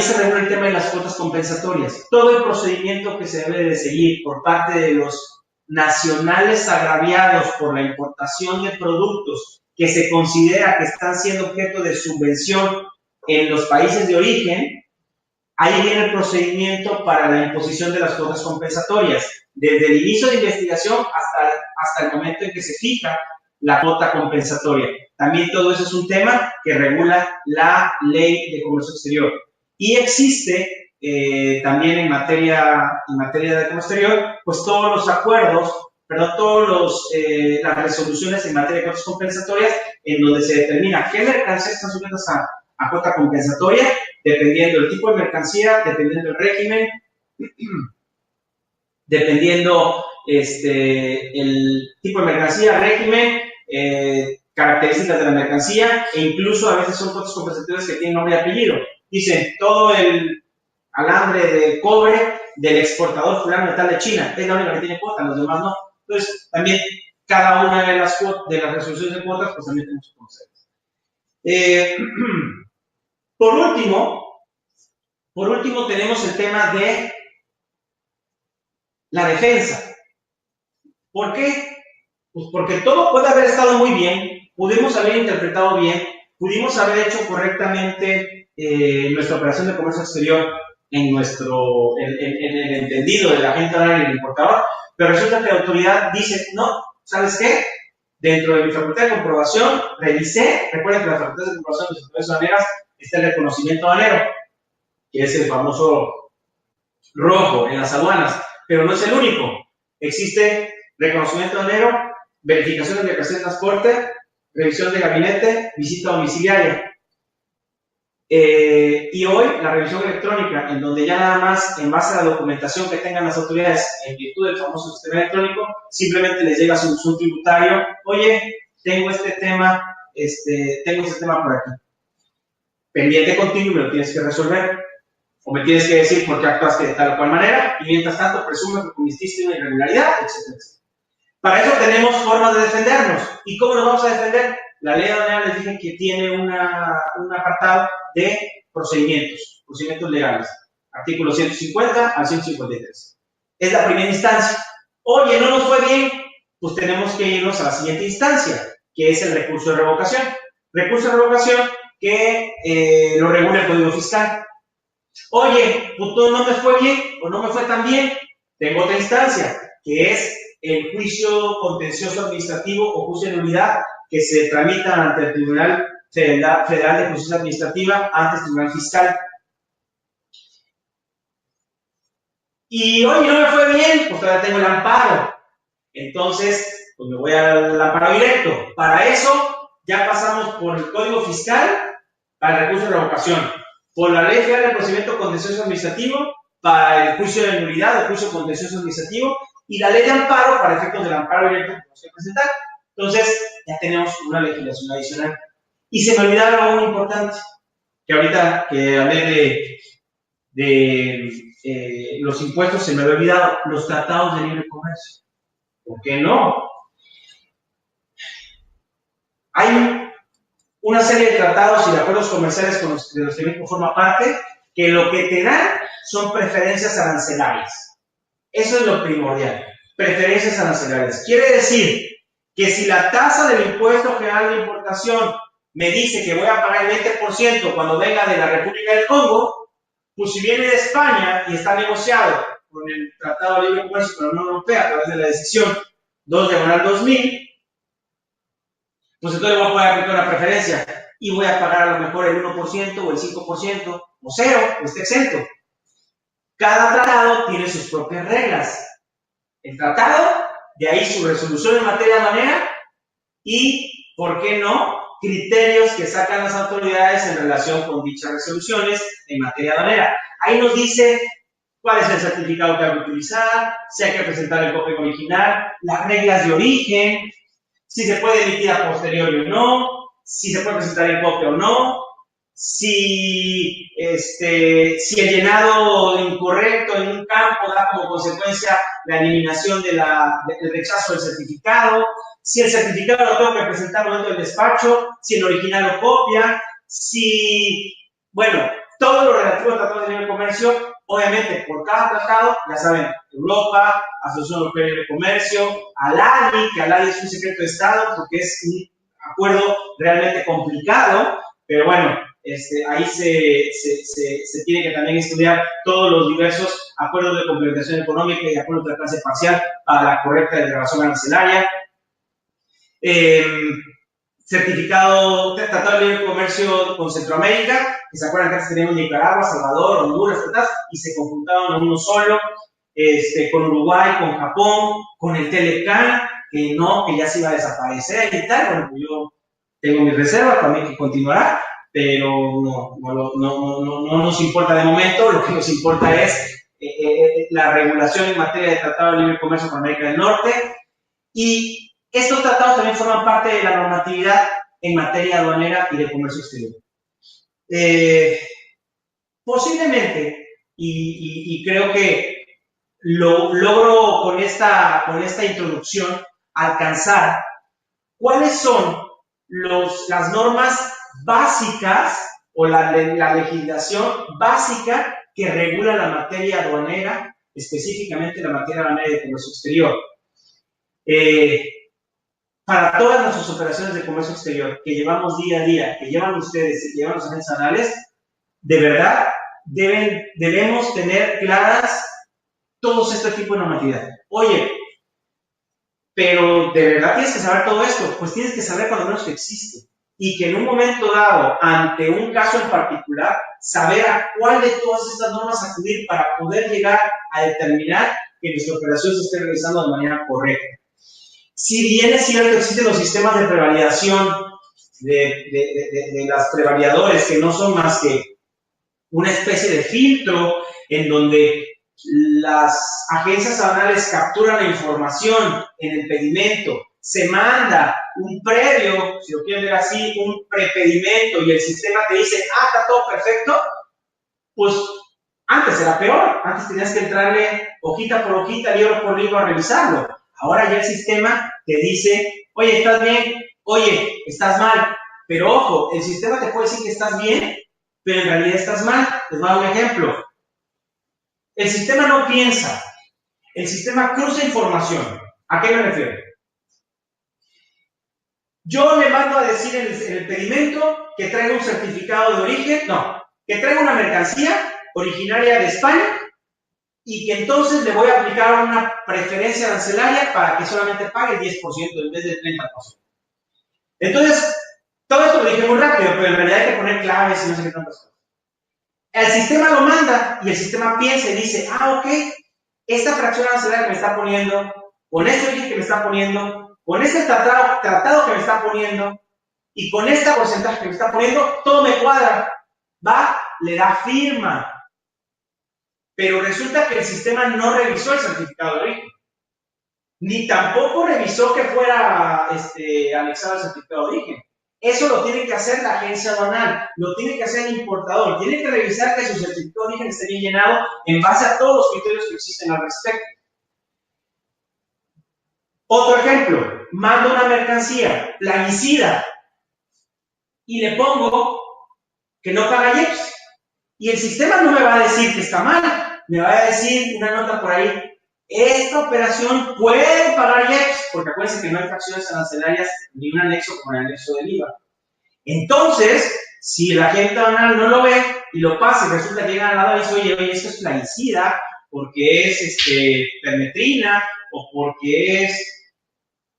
se regula el tema de las cuotas compensatorias. Todo el procedimiento que se debe de seguir por parte de los nacionales agraviados por la importación de productos que se considera que están siendo objeto de subvención en los países de origen, ahí viene el procedimiento para la imposición de las cuotas compensatorias, desde el inicio de investigación hasta el momento en que se fija la cuota compensatoria. También todo eso es un tema que regula la ley de comercio exterior. Y existe también en materia de comercio exterior, pues todos los acuerdos, las resoluciones en materia de cuotas compensatorias, en donde se determina qué mercancías están sujetas a cuota compensatoria, dependiendo del tipo de mercancía, dependiendo del régimen, dependiendo el tipo de mercancía, régimen, características de la mercancía, e incluso a veces son cuotas compensatorias que tienen nombre y apellido. Dicen, todo el alambre de cobre del exportador fulano de tal de China, es la única que tiene cuota, los demás no. Entonces, también cada una de las resoluciones de cuotas, pues también tenemos que conocerlas. Por último, tenemos el tema de la defensa. ¿Por qué? Pues porque todo puede haber estado muy bien, pudimos haber interpretado bien, pudimos haber hecho correctamente nuestra operación de comercio exterior en el entendido del agente aduanero y el importador, pero resulta que la autoridad dice, no, ¿sabes qué? Dentro de mi facultad de comprobación, revisé, recuerden que la facultad de comprobación de las autoridades aduaneras está el reconocimiento aduanero, que es el famoso rojo en las aduanas, pero no es el único. Existe reconocimiento aduanero, verificación de mercancía de transporte, revisión de gabinete, visita domiciliaria. Y hoy la revisión electrónica, en donde ya nada más en base a la documentación que tengan las autoridades en virtud del famoso sistema electrónico, simplemente les llega su tributario, oye, tengo este tema por aquí. Pendiente contigo y me lo tienes que resolver. O me tienes que decir por qué actuaste de tal o cual manera, y mientras tanto presumo que cometiste una irregularidad, etcétera, etcétera. Para eso tenemos formas de defendernos. ¿Y cómo nos vamos a defender? La ley aduanera les dije que tiene un apartado de procedimientos legales. Artículo 150 al 153. Es la primera instancia. Oye, no nos fue bien, pues tenemos que irnos a la siguiente instancia. que es el recurso de revocación. Recurso de revocación que lo regula el Código Fiscal. Oye, pues no me fue bien o no me fue tan bien. Tengo otra instancia, que es el juicio contencioso administrativo o juicio de nulidad, que se tramita ante el Tribunal Federal de Justicia Administrativa, ante el Tribunal Fiscal. Y oye, no me fue bien, pues todavía tengo el amparo. Entonces, pues me voy al amparo directo. Para eso, ya pasamos por el Código Fiscal para el recurso de revocación, por la Ley Federal de Procedimiento Contencioso Administrativo para el juicio de nulidad, el juicio contencioso administrativo, y la Ley de Amparo para efectos del amparo directo que tenemos que presentar. Entonces, ya tenemos una legislación adicional. Y se me olvidaba algo muy importante, que ahorita que hablé de los impuestos, se me había olvidado, los tratados de libre comercio. ¿Por qué no? Hay una serie de tratados y de acuerdos comerciales de los que México forma parte, que lo que te dan son preferencias arancelarias. Eso es lo primordial, preferencias arancelarias. Quiere decir que si la tasa del impuesto general de importación me dice que voy a pagar el 20% cuando venga de la República del Congo, pues si viene de España y está negociado con el Tratado de Libre Comercio con la Unión Europea a través de la decisión 2/2000, pues entonces voy a poder aplicar una preferencia y voy a pagar a lo mejor el 1% o el 5% o 0, o esté exento. Cada tratado tiene sus propias reglas. El tratado, de ahí su resolución en materia de manera y, ¿por qué no?, criterios que sacan las autoridades en relación con dichas resoluciones en materia de manera. Ahí nos dice cuál es el certificado que hay que utilizar, si hay que presentar el copia original, las reglas de origen, si se puede emitir a posteriori o no, si se puede presentar en copia o no, si el llenado incorrecto en un campo da como consecuencia la eliminación del rechazo del certificado, si el certificado lo tengo que presentar dentro del despacho, si el original lo copia, todo lo relativo al Tratado de Libre Comercio, obviamente por cada tratado, ya saben, Europa, Asociación Europea de Libre Comercio, ALADI, que ALADI es un secreto de Estado porque es un acuerdo realmente complicado, pero bueno, ahí se tiene que también estudiar todos los diversos acuerdos de complementación económica y acuerdos de alcance parcial para la correcta desgravación arancelaria. Certificado, Tratado de Libre Comercio con Centroamérica, que se acuerdan que antes teníamos Nicaragua, Salvador, Honduras, y se conjuntaron en uno solo, con Uruguay, con Japón, con el Telecan, que ya se iba a desaparecer y tal. Bueno, pues yo tengo mis reservas, también que continuará, pero no nos importa de momento. Lo que nos importa es la regulación en materia de Tratado de Libre Comercio con América del Norte, y estos tratados también forman parte de la normatividad en materia aduanera y de comercio exterior. Posiblemente, y creo que logro con esta introducción alcanzar cuáles son las normas básicas o la legislación básica que regula la materia aduanera, específicamente la materia aduanera y de comercio exterior. Para todas nuestras operaciones de comercio exterior que llevamos día a día, que llevan ustedes y que llevan los agentes aduanales, de verdad debemos tener claras todos este tipo de normatividad. Oye, pero ¿de verdad tienes que saber todo esto? Pues tienes que saber cuando menos que existe. Y que en un momento dado, ante un caso en particular, saber a cuál de todas estas normas acudir para poder llegar a determinar que nuestra operación se esté realizando de manera correcta. Si bien es cierto, existen los sistemas de prevalidación de las prevaliadores, que no son más que una especie de filtro en donde las agencias aduanales capturan la información en el pedimento, se manda un previo, si lo quieren ver así, un prepedimento, y el sistema te dice, está todo perfecto, pues antes era peor, antes tenías que entrarle hojita por hojita, libro por libro a revisarlo. Ahora ya el sistema te dice, oye, ¿estás bien? Oye, ¿estás mal? Pero ojo, el sistema te puede decir que estás bien, pero en realidad estás mal. Les voy a dar un ejemplo. El sistema no piensa, el sistema cruza información. ¿A qué me refiero? Yo le mando a decir en el pedimento que traiga un certificado de origen, no, que traiga una mercancía originaria de España y que entonces le voy a aplicar una preferencia arancelaria para que solamente pague el 10% en vez del 30%. Entonces, todo esto lo dije muy rápido, pero en realidad hay que poner claves y no sé qué tantas cosas. El sistema lo manda y el sistema piensa y dice, ok, esta fracción arancelaria que me está poniendo, con este origen que me está poniendo, con este tratado que me está poniendo y con este porcentaje que me está poniendo, todo me cuadra. Va, le da firma. Pero resulta que el sistema no revisó el certificado de origen, ni tampoco revisó que fuera anexado el certificado de origen. Eso lo tiene que hacer la agencia aduanal, lo tiene que hacer el importador, tiene que revisar que su certificado de origen esté bien llenado en base a todos los criterios que existen al respecto. Otro ejemplo, mando una mercancía plaguicida y le pongo que no paga IEPS. Y el sistema no me va a decir que está mal, me va a decir una nota por ahí, esta operación puede pagar IEPS, porque acuérdense que no hay fracciones arancelarias ni un anexo como el anexo del IVA. Entonces, si el agente aduanal no lo ve y lo pasa y resulta que llega al lado y dice, oye, esto es plaguicida, porque es permetrina, o porque es,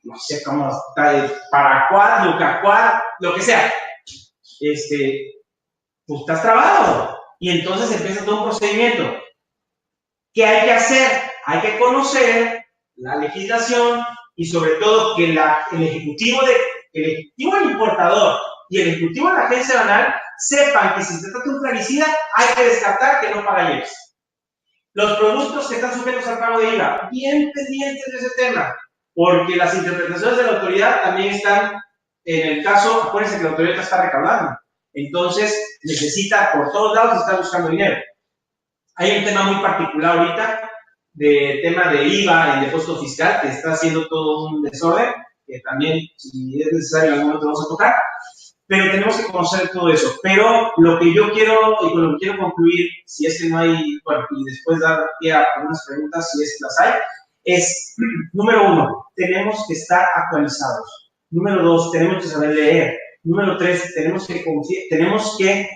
no sé cómo, paraquat, lucaquat, lo que sea, pues estás trabado. Y entonces empieza todo un procedimiento. ¿Qué hay que hacer? Hay que conocer la legislación y sobre todo que el ejecutivo del importador y el ejecutivo de la agencia aduanal sepan que si se trata de un plaguicida hay que descartar que no paga IEPS. Los productos que están sujetos al pago de IVA, bien pendientes de ese tema, porque las interpretaciones de la autoridad también están, en el caso, acuérdense que la autoridad está recaudando. Entonces, necesita por todos lados estar buscando dinero. Hay un tema muy particular ahorita, de tema de IVA en depósito fiscal, que está haciendo todo un desorden, que también, si es necesario, en algún momento vamos a tocar, pero tenemos que conocer todo eso. Pero lo que yo quiero, y con lo que quiero concluir, si es que no hay, bueno, y después dar pie a algunas preguntas, si es que las hay, es, número uno, tenemos que estar actualizados. Número dos, tenemos que saber leer. Número tres, tenemos que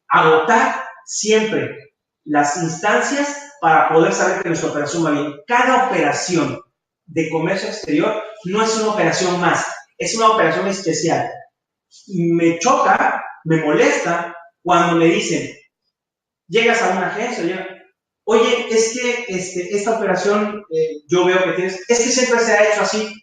agotar siempre las instancias para poder saber que nuestra operación va bien. Cada operación de comercio exterior no es una operación más, es una operación especial. Me choca, me molesta cuando me dicen, llegas a una agencia, oye, es que esta operación yo veo que tienes, es que siempre se ha hecho así.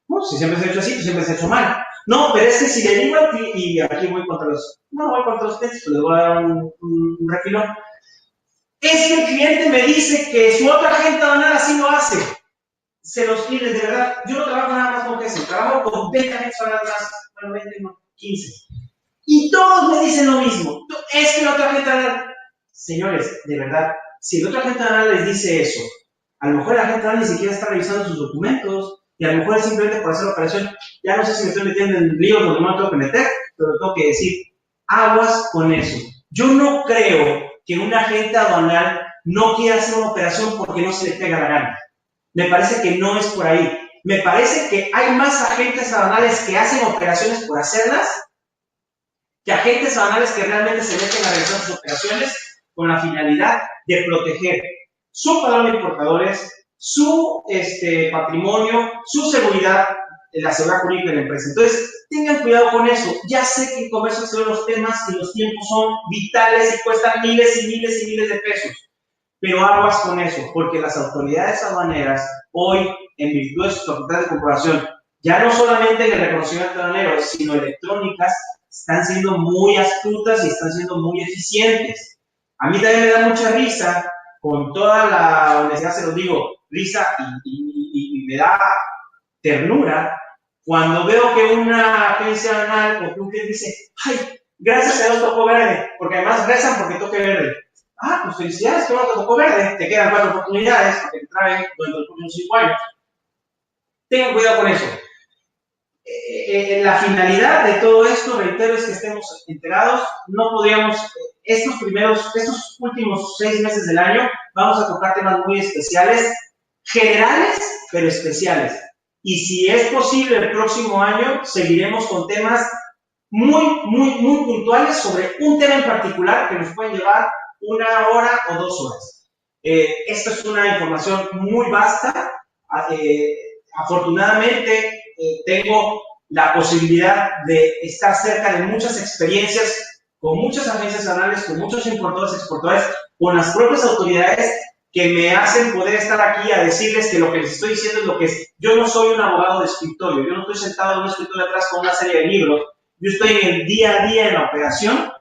No, si siempre se ha hecho así, pues siempre se ha hecho mal. No, pero es que si le digo aquí, y aquí voy contra los clientes, pues les voy a dar un refilón. Es que el cliente me dice que su otra agente aduanal así lo hace. Se los clientes, de verdad, yo no trabajo nada más con GESEL, trabajo con 20 agentes aduanales más, bueno, 20 no, 15. Y todos me dicen lo mismo. Es que la otra agente aduanal, señores, de verdad, si el otro agente aduanal les dice eso, a lo mejor el agente aduanal ni siquiera está revisando sus documentos, y a lo mejor es simplemente por hacer la operación. Ya no sé si me estoy metiendo en líos donde no me tengo que meter, pero tengo que decir, aguas con eso. Yo no creo que un agente aduanal no quiera hacer una operación porque no se le pega la gana. Me parece que no es por ahí. Me parece que hay más agentes aduanales que hacen operaciones por hacerlas que agentes aduanales que realmente se meten a realizar sus operaciones con la finalidad de proteger su padrón de importadores, su patrimonio, su seguridad, la seguridad jurídica de la empresa. Entonces, tengan cuidado con eso. Ya sé que en comercio exterior los temas y los tiempos son vitales y cuestan miles y miles y miles de pesos. Pero aguas con eso, porque las autoridades aduaneras hoy, en virtud de sus facultades de comprobación, ya no solamente en el reconocimiento aduanero, sino electrónicas, están siendo muy astutas y están siendo muy eficientes. A mí también me da mucha risa, con toda la honestidad se los digo, risa y me da ternura, cuando veo que una agencia aduanal o que un cliente dice, ay, gracias a Dios tocó verde, porque además rezan porque toque verde. Ah, pues felicidades, que no te tocó verde, te quedan 4 oportunidades para que te traen durante los próximos 5 años. Tengan cuidado con eso. La finalidad de todo esto, reitero, es que estemos enterados. No podríamos, estos últimos 6 meses del año, vamos a tocar temas muy especiales, generales, pero especiales. Y si es posible el próximo año, seguiremos con temas muy puntuales sobre un tema en particular que nos pueden llevar 1 hora o 2 horas. Esto es una información muy vasta. Afortunadamente, tengo la posibilidad de estar cerca de muchas experiencias con muchas agencias anuales, con muchos importadores, exportadores, con las propias autoridades que me hacen poder estar aquí a decirles que lo que les estoy diciendo es lo que es. Yo no soy un abogado de escritorio, yo no estoy sentado en un escritorio atrás con una serie de libros, yo estoy en el día a día en la operación,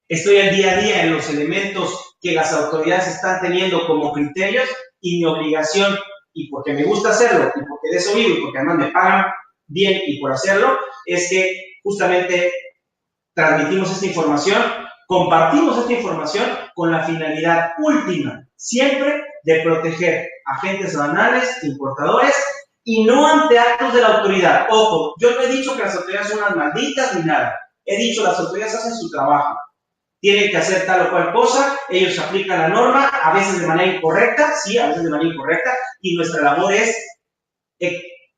estoy el día a día en los elementos que las autoridades están teniendo como criterios, y mi obligación, y porque me gusta hacerlo, y porque de eso vivo, y porque además me pagan bien y por hacerlo, es que justamente transmitimos esta información, compartimos esta información con la finalidad última, siempre de proteger agentes aduanales, importadores, y no ante actos de la autoridad. Ojo, yo no he dicho que las autoridades son unas malditas ni nada. He dicho que las autoridades hacen su trabajo. Tienen que hacer tal o cual cosa, ellos aplican la norma, a veces de manera incorrecta, sí, a veces de manera incorrecta, y nuestra labor es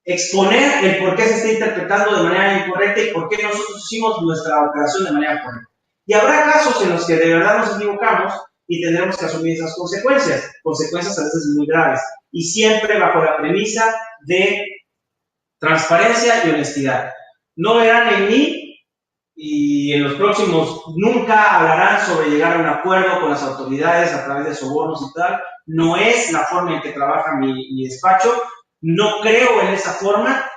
exponer el por qué se está interpretando de manera incorrecta y por qué nosotros hicimos nuestra operación de manera correcta. Y habrá casos en los que de verdad nos equivocamos y tendremos que asumir esas consecuencias a veces muy graves, y siempre bajo la premisa de transparencia y honestidad. No verán en mí, y en los próximos nunca hablarán sobre llegar a un acuerdo con las autoridades a través de sobornos y tal. No es la forma en que trabaja mi despacho. No creo en esa forma.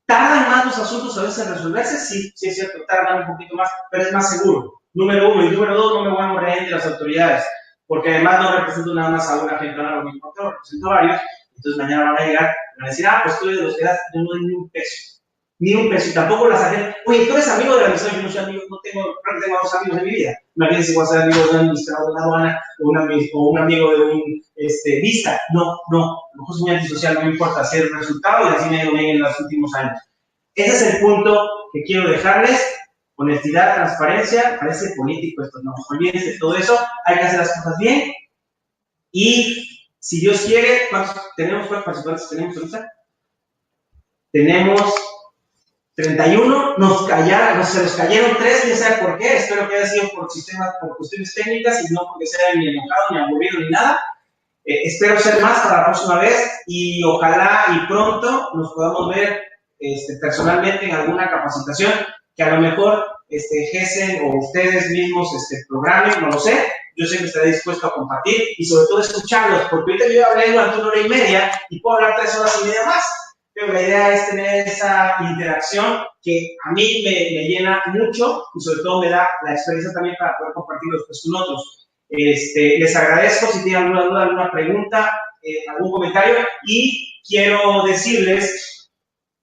¿Tardan más los asuntos a veces en resolverse? Sí, sí es cierto, tardan un poquito más, pero es más seguro. Número 1. Y número 2, no me voy a morir entre las autoridades, porque además no represento nada más a una gente, a un importador, represento a varios. Entonces mañana van a llegar y van a decir, pues tú eres de los que das, yo no doy ni un peso. Ni un peso, y tampoco las agencias. Oye, tú eres amigo de la administración. Yo no soy amigo, creo que tengo 2 amigos en mi vida. Una vez igual ser amigo de un administrador de una aduana o un amigo de un vista. No, a lo mejor soy muy antisocial, no me importa hacer el resultado, y así me ha ido bien en los últimos años. Ese es el punto que quiero dejarles. Honestidad, transparencia. Parece político esto, no olvídense de todo eso. Hay que hacer las cosas bien. Y si Dios quiere, ¿cuántos participantes tenemos ahorita? Tenemos 31, se nos cayeron 3, ya saben por qué. Espero que haya sido por cuestiones técnicas y no porque sea ni enojado, ni aburrido, ni nada. Espero ser más para la próxima vez, y ojalá y pronto nos podamos ver personalmente en alguna capacitación que a lo mejor GESEN o ustedes mismos programen, no lo sé. Yo siempre estaré dispuesto a compartir y sobre todo escucharlos, porque ahorita yo hablé durante 1 hora y media y puedo hablar 3 horas y media más. Pero la idea es tener esa interacción que a mí me llena mucho, y sobre todo me da la experiencia también para poder compartirlo después con otros. Les agradezco. Si tienen alguna duda, alguna pregunta, algún comentario, y quiero decirles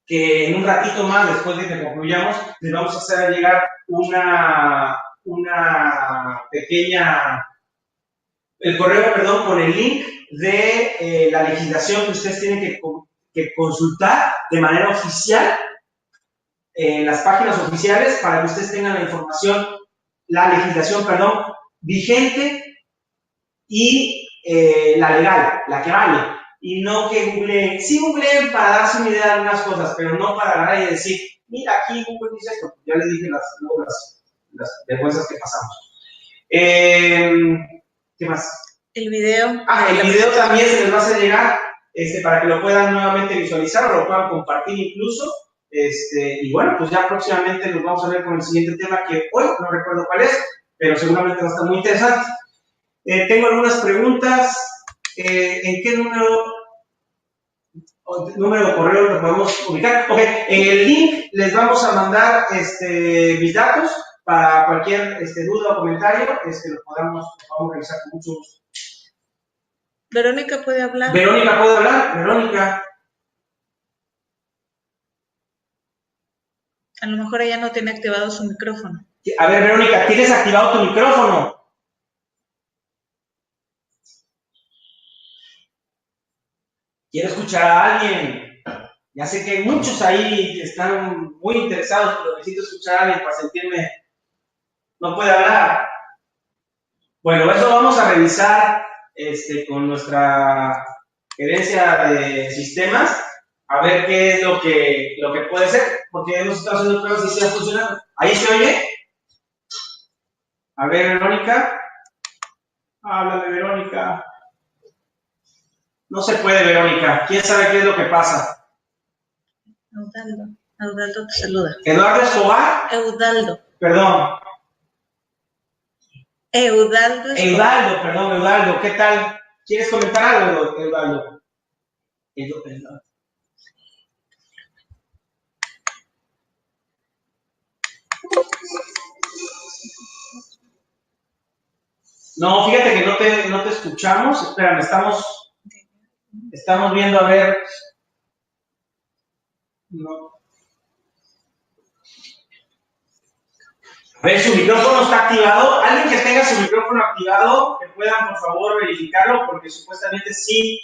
que en un ratito más, después de que concluyamos, les vamos a hacer llegar el correo, perdón, con el link de la legislación que ustedes tienen que consultar de manera oficial en las páginas oficiales, para que ustedes tengan la información, la legislación, vigente y la legal, la que vale. Y no que googleen. Sí googleen para darse una idea de algunas cosas, pero no para agarrar y decir, mira, aquí Google dice esto. Ya les dije las vergüenzas que pasamos. ¿Qué más? El video. El video también se les va a hacer llegar, para que lo puedan nuevamente visualizar o lo puedan compartir incluso. Y bueno, pues ya próximamente nos vamos a ver con el siguiente tema, que hoy no recuerdo cuál es, pero seguramente va a estar muy interesante. Tengo algunas preguntas. ¿En qué número de correo lo podemos ubicar? Ok, en el link les vamos a mandar mis datos para cualquier duda o comentario, lo podamos revisar con mucho gusto. Verónica puede hablar. Verónica puede hablar. Verónica. A lo mejor ella no tiene activado su micrófono. A ver, Verónica, ¿tienes activado tu micrófono? Quiero escuchar a alguien. Ya sé que muchos ahí están muy interesados, pero necesito escuchar a alguien para sentirme. No puede hablar. Bueno, eso vamos a revisar con nuestra gerencia de sistemas, a ver qué es lo que puede ser, porque hemos estado haciendo pruebas y se ha funcionado. ¿Ahí se oye? A ver, Verónica. Háblame, Verónica. No se puede, Verónica. ¿Quién sabe qué es lo que pasa? Eudaldo te saluda. ¿Eduardo Escobar? Eudaldo. Perdón. Eudaldo Escobar. Eudaldo, perdón, Eudaldo. ¿Qué tal? ¿Quieres comentar algo, Eudaldo? Eudaldo. No, fíjate que no te escuchamos. Espérame, estamos viendo a ver. No. A ver, su micrófono está activado. Alguien que tenga su micrófono activado, que puedan por favor verificarlo, porque supuestamente sí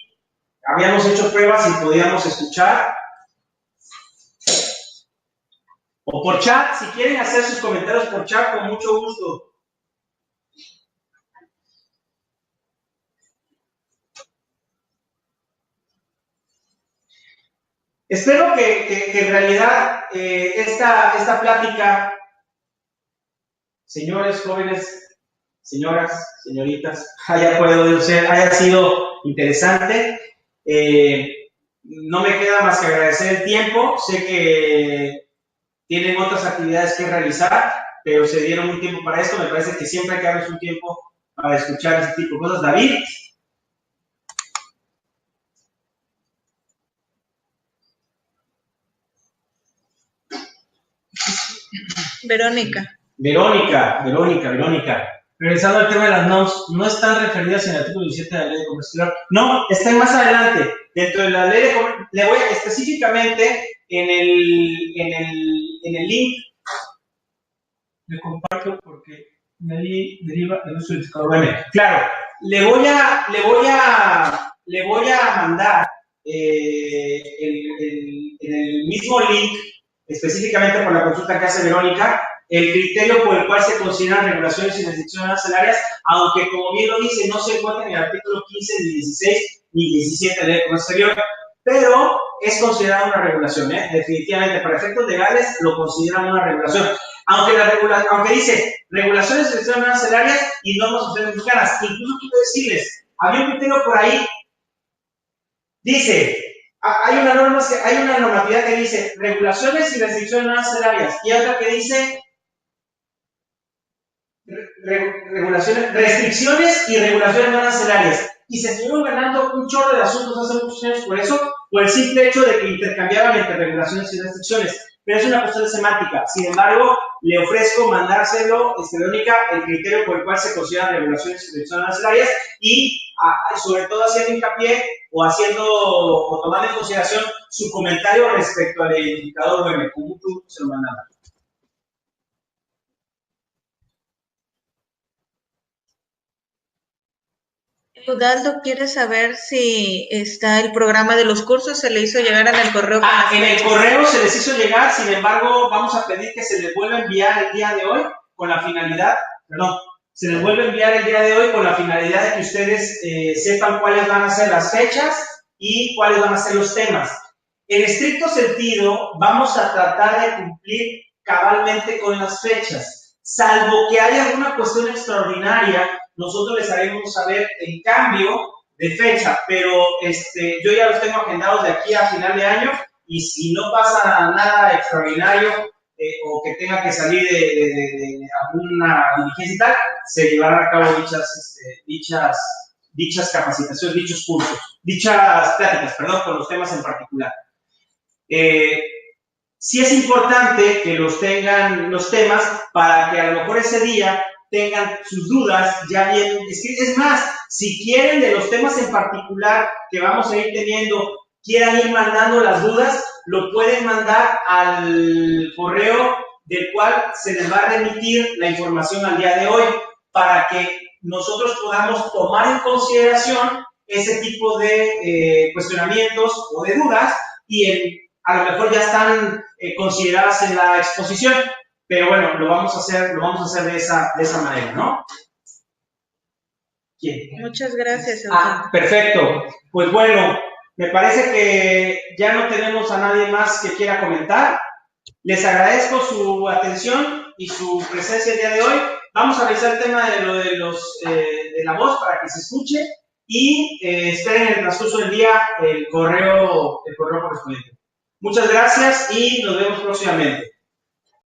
habíamos hecho pruebas y podíamos escuchar. O por chat, si quieren hacer sus comentarios por chat, con mucho gusto. Espero que en realidad esta plática, señores, jóvenes, señoras, señoritas, haya sido interesante. No me queda más que agradecer el tiempo. Sé que tienen otras actividades que realizar, pero se dieron un tiempo para esto. Me parece que siempre hay que darnos un tiempo para escuchar este tipo de cosas. David. Verónica. Verónica. Regresando al tema de las NOMS, no están referidas en el artículo 17 de la Ley de Comercio Exterior. No, están más adelante. Dentro de la Ley de Comercio, le voy específicamente en el link, le comparto porque de ahí deriva el uso del indicador OM. Claro, le voy a mandar en el mismo link, específicamente por la consulta que hace Verónica, el criterio por el cual se consideran regulaciones y restricciones arancelarias, aunque como bien lo dice, no se encuentra en el artículo 15, ni 16, ni 17 de la Ley de Comercio Exterior, pero es considerada una regulación, definitivamente, para efectos legales lo consideran una regulación. Aunque dice regulaciones y restricciones arancelarias y normas sociales mexicanas, incluso quiero decirles, había un criterio por ahí, dice, hay una normatividad que dice regulaciones y restricciones arancelarias, y otra que dice restricciones y regulaciones no arancelarias. Y se estuvieron ganando un chorro de asuntos hace muchos años por eso, por el simple hecho de que intercambiaban entre regulaciones y restricciones. Pero es una cuestión de semántica. Sin embargo, le ofrezco mandárselo, Verónica, el criterio por el cual se consideran regulaciones y restricciones arancelarias y sobre todo haciendo hincapié o tomando en consideración su comentario respecto al indicador OM. Con mucho gusto se lo mandamos. Eudaldo quiere saber si está el programa de los cursos, se le hizo llegar en el correo. En el correo se les hizo llegar, sin embargo, vamos a pedir que se les vuelva a enviar el día de hoy con la finalidad, se les vuelve a enviar el día de hoy con la finalidad de que ustedes sepan cuáles van a ser las fechas y cuáles van a ser los temas. En estricto sentido, vamos a tratar de cumplir cabalmente con las fechas, salvo que haya alguna cuestión extraordinaria. Nosotros les haremos saber el cambio de fecha, pero yo ya los tengo agendados de aquí a final de año y si no pasa nada extraordinario o que tenga que salir de alguna diligencia y tal, se llevarán a cabo dichas capacitaciones, dichos cursos, dichas pláticas, con los temas en particular. Sí es importante que los tengan los temas para que a lo mejor ese día tengan sus dudas ya bien escritas. Es más, si quieren de los temas en particular que vamos a ir teniendo, quieran ir mandando las dudas, lo pueden mandar al correo del cual se les va a remitir la información al día de hoy para que nosotros podamos tomar en consideración ese tipo de cuestionamientos o de dudas y a lo mejor ya están consideradas en la exposición. Pero bueno, lo vamos a hacer de esa manera, ¿no? ¿Quién? Muchas gracias. Perfecto. Pues bueno, Me parece que ya no tenemos a nadie más que quiera comentar. Les agradezco su atención y su presencia el día de hoy. Vamos a revisar el tema de lo de de la voz para que se escuche y esperen en el transcurso del día el correo correspondiente. Muchas gracias y nos vemos próximamente.